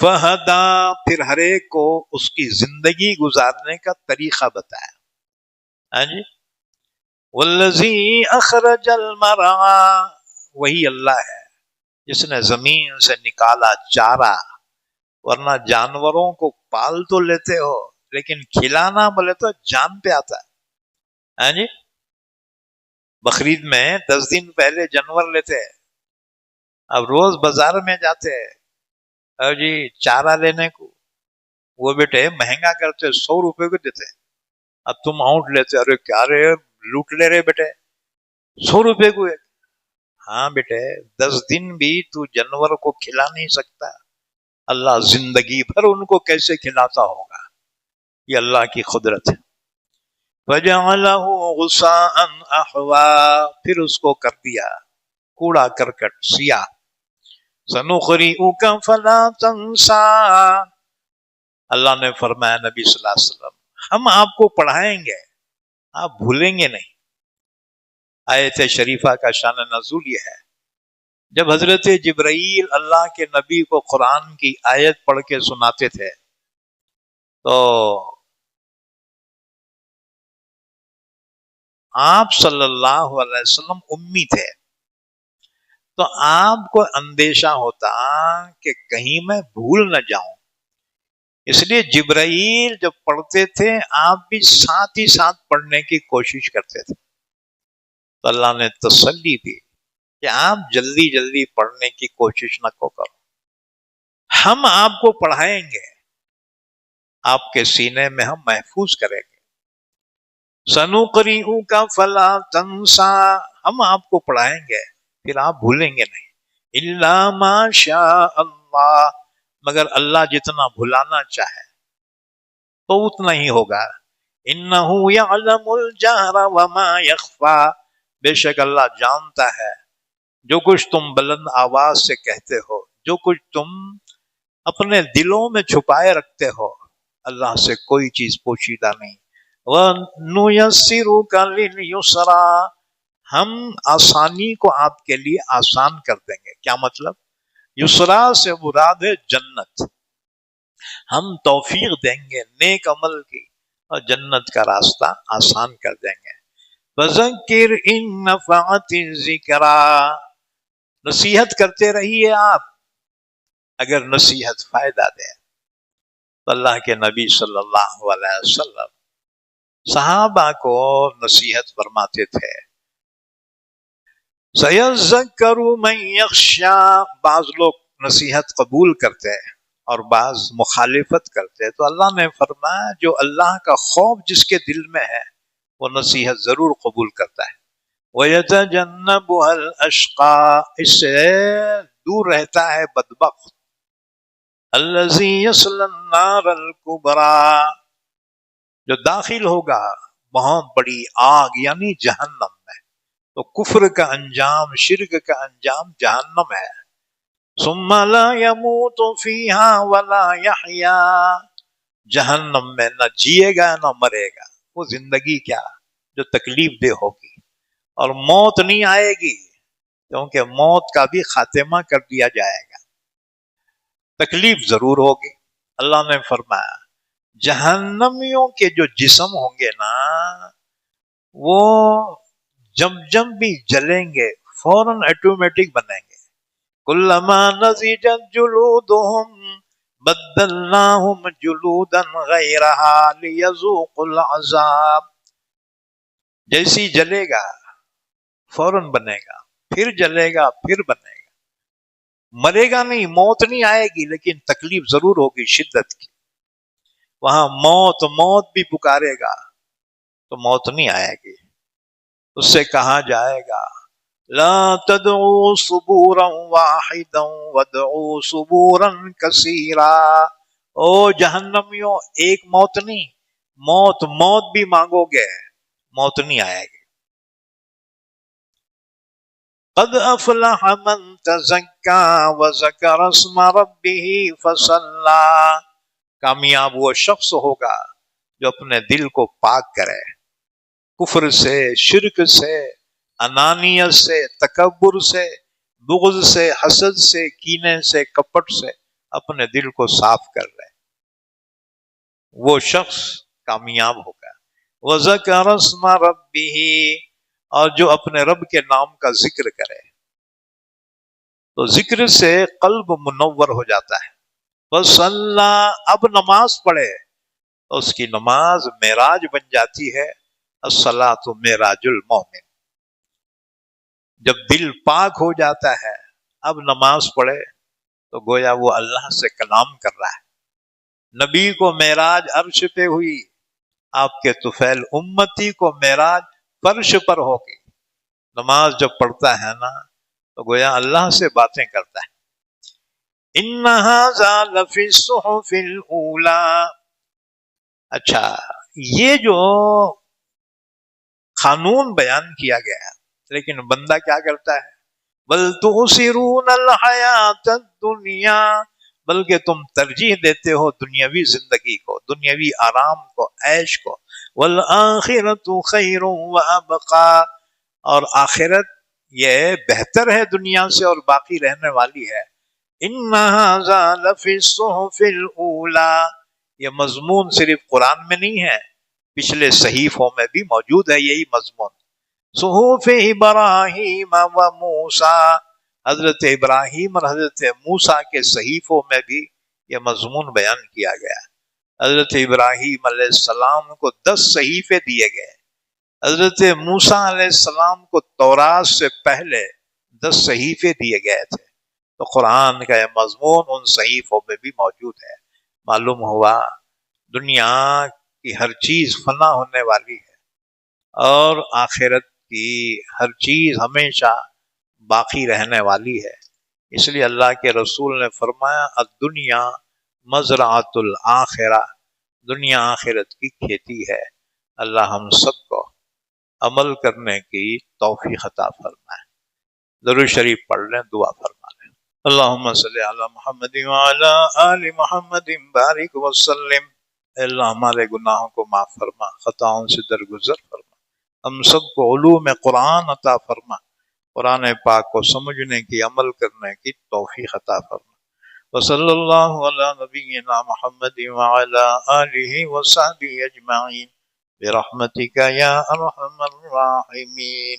فہدا، پھر ہر ایک کو اس کی زندگی گزارنے کا طریقہ بتایا. ہاں جی. والذی اخرج المرعى، وہی اللہ ہے جس نے زمین سے نکالا چارہ. ورنہ جانوروں کو پال تو لیتے ہو لیکن کھلانا بولے تو جان پہ آتا ہے. ہاں جی. بقرعید میں 10 دن پہلے جانور لیتے ہیں، اب روز بازار میں جاتے ہیں اور جی چارہ لینے کو، وہ بیٹے مہنگا کرتے 100 روپے کو دیتے. اب تم آؤٹ لیتے، ارے کیا رے لوٹ لے رہے بیٹے 100 روپے کو ایک. ہاں بیٹے 10 دن بھی تو جانور کو کھلا نہیں سکتا، اللہ زندگی بھر ان کو کیسے کھلاتا ہوگا، یہ اللہ کی قدرت ہے. فَجَعَلَهُ غُثَاءً أَحْوَىٰ، پھر اس کو کر دیا کوڑا کرکٹ سیاہ. سَنُقْرِئُكَ فَلَا تَنسَىٰ، اللہ نے فرمایا نبی صلی اللہ علیہ وسلم ہم آپ کو پڑھائیں گے، آپ بھولیں گے نہیں. آیت شریفہ کا شان نزول یہ ہے جب حضرت جبرائیل اللہ کے نبی کو قرآن کی آیت پڑھ کے سناتے تھے تو آپ صلی اللہ علیہ وسلم امی تھے، تو آپ کو اندیشہ ہوتا کہ کہیں میں بھول نہ جاؤں. اس لیے جبرائیل جب پڑھتے تھے آپ بھی ساتھ ہی ساتھ پڑھنے کی کوشش کرتے تھے. تو اللہ نے تسلی دی کہ آپ جلدی جلدی پڑھنے کی کوشش نہ کرو، ہم آپ کو پڑھائیں گے، آپ کے سینے میں ہم محفوظ کریں گے. سَنُقْرِئُكَ فَلَا تَنسَىٰ، ہم آپ کو پڑھائیں گے پھر آپ بھولیں گے نہیں. إِلَّا مَا شَاءَ اللَّهُ، مگر اللہ جتنا بھلانا چاہے تو اتنا ہی ہوگا. إِنَّهُ يَعْلَمُ الْجَهْرَ وَمَا يَخْفَىٰ، بے شک اللہ جانتا ہے جو کچھ تم بلند آواز سے کہتے ہو، جو کچھ تم اپنے دلوں میں چھپائے رکھتے ہو، اللہ سے کوئی چیز پوشیدہ نہیں. وَنُيَسِّرُكَ لِلْيُسْرَىٰ، ہم آسانی کو آپ کے لیے آسان کر دیں گے. کیا مطلب؟ یسرا سے مراد ہے جنت، ہم توفیق دیں گے نیک عمل کی اور جنت کا راستہ آسان کر دیں گے. فَذَكِّرْ إِن نَّفَعَتِ الذِّكْرَىٰ، نصیحت کرتے رہیے آپ اگر نصیحت فائدہ دے. تو اللہ کے نبی صلی اللہ علیہ وسلم صحابہ کو نصیحت فرماتے تھے، سَيَذَّكَّرُ مَن يَخْشَىٰ، بعض لوگ نصیحت قبول کرتے ہیں اور بعض مخالفت کرتے ہیں، تو اللہ نے فرمایا جو اللہ کا خوف جس کے دل میں ہے وہ نصیحت ضرور قبول کرتا ہے۔ وَيَتَجَنَّبُهَا الْأَشْقَىٰ، اس سے دور رہتا ہے بدبخت، الَّذِي يَصْلَى النَّارَ الْكُبْرَىٰ، جو داخل ہوگا بہت بڑی آگ یعنی جہنم میں۔ تو کفر کا انجام، شرک کا انجام جہنم ہے۔ ثم لا يموت فيها ولا يحيا، جہنم میں نہ جیے گا نہ مرے گا، وہ زندگی کیا جو تکلیف دہ ہوگی، اور موت نہیں آئے گی کیونکہ موت کا بھی خاتمہ کر دیا جائے گا، تکلیف ضرور ہوگی۔ اللہ نے فرمایا جہنمیوں کے جو جسم ہوں گے نا، وہ جب بھی جلیں گے فوراً آٹومیٹک بنیں گے۔ کلما نضجت جلودهم بدلناهم جلودا غیرها لیذوقوا العذاب، جیسی جلے گا فوراً بنے گا، پھر جلے گا پھر بنے گا، مرے گا نہیں، موت نہیں آئے گی لیکن تکلیف ضرور ہوگی شدت کی۔ وہاں موت بھی پکارے گا تو موت نہیں آئے گی، اس سے کہا جائے گا لا تدعوا صبورا واحدا وادعوا صبورا کثیرا، او جہنمیوں ایک موت نہیں، موت بھی مانگو گے، موت نہیں آئے گی۔ قد افلح من تزکا وذکر اسم ربہ فصلی، کامیاب وہ شخص ہوگا جو اپنے دل کو پاک کرے، کفر سے، شرک سے، انانیت سے، تکبر سے، بغض سے، حسد سے، کینے سے، کپٹ سے اپنے دل کو صاف کر لے، وہ شخص کامیاب ہوگا۔ وَذَكَرَ اسْمَ رَبِّهِ، اور جو اپنے رب کے نام کا ذکر کرے تو ذکر سے قلب منور ہو جاتا ہے۔ وَصَلَّى، اب نماز پڑھے تو اس کی نماز معراج بن جاتی ہے۔ الصلاۃ معراج المومن، جب دل پاک ہو جاتا ہے اب نماز پڑھے تو گویا وہ اللہ سے کلام کر رہا ہے۔ نبی کو معراج عرش پہ ہوئی، آپ کے طفیل امتی کو معراج فرش پر ہوگی۔ نماز جب پڑھتا ہے نا تو گویا اللہ سے باتیں کرتا ہے۔ اِنَّ هَذَا لَفِي الصُّحُفِ الْأُولَىٰ، اچھا یہ جو قانون بیان کیا گیا ہے، لیکن بندہ کیا کرتا ہے؟ بل تؤثرون الحیات الدنیا، بلکہ تم ترجیح دیتے ہو دنیاوی زندگی کو، دنیاوی آرام کو، عیش کو، والآخرۃ خیر وابقا، اور آخرت یہ بہتر ہے دنیا سے اور باقی رہنے والی ہے۔ ان ھذا لفی الصحف الاولیٰ، یہ مضمون صرف قرآن میں نہیں ہے، پچھلے صحیفوں میں بھی موجود ہے یہی مضمون۔ صحف ابراہیم و موسیٰ، حضرت ابراہیم اور حضرت موسیٰ کے صحیفوں میں بھی یہ مضمون بیان کیا گیا۔ حضرت ابراہیم علیہ السلام کو 10 صحیفے دیے گئے، حضرت موسیٰ علیہ السلام کو تورات سے پہلے 10 صحیفے دیے گئے تھے، تو قرآن کا یہ مضمون ان صحیفوں میں بھی موجود ہے۔ معلوم ہوا دنیا کی ہر چیز فنا ہونے والی ہے اور آخرت کی ہر چیز ہمیشہ باقی رہنے والی ہے، اس لیے اللہ کے رسول نے فرمایا الدنیا مزرعۃ الآخرہ، دنیا آخرت کی کھیتی ہے۔ اللہ ہم سب کو عمل کرنے کی توفیق عطا فرمائے۔ درود شریف پڑھ لیں، دعا فرما لیں۔ اللہم صلی علی محمد وعلی آل محمد بارک وسلم، اے اللہ ہمارے گناہوں کو معاف فرما، خطاؤں سے درگزر فرما، ہم سب کو علوم قرآن عطا فرما، قرآن پاک کو سمجھنے کی، عمل کرنے کی توفیق عطا فرما۔ وصلی اللہ علی نبینا محمد وعلی آلہ وصحبہ اجمعین برحمتک یا ارحم الراحمین۔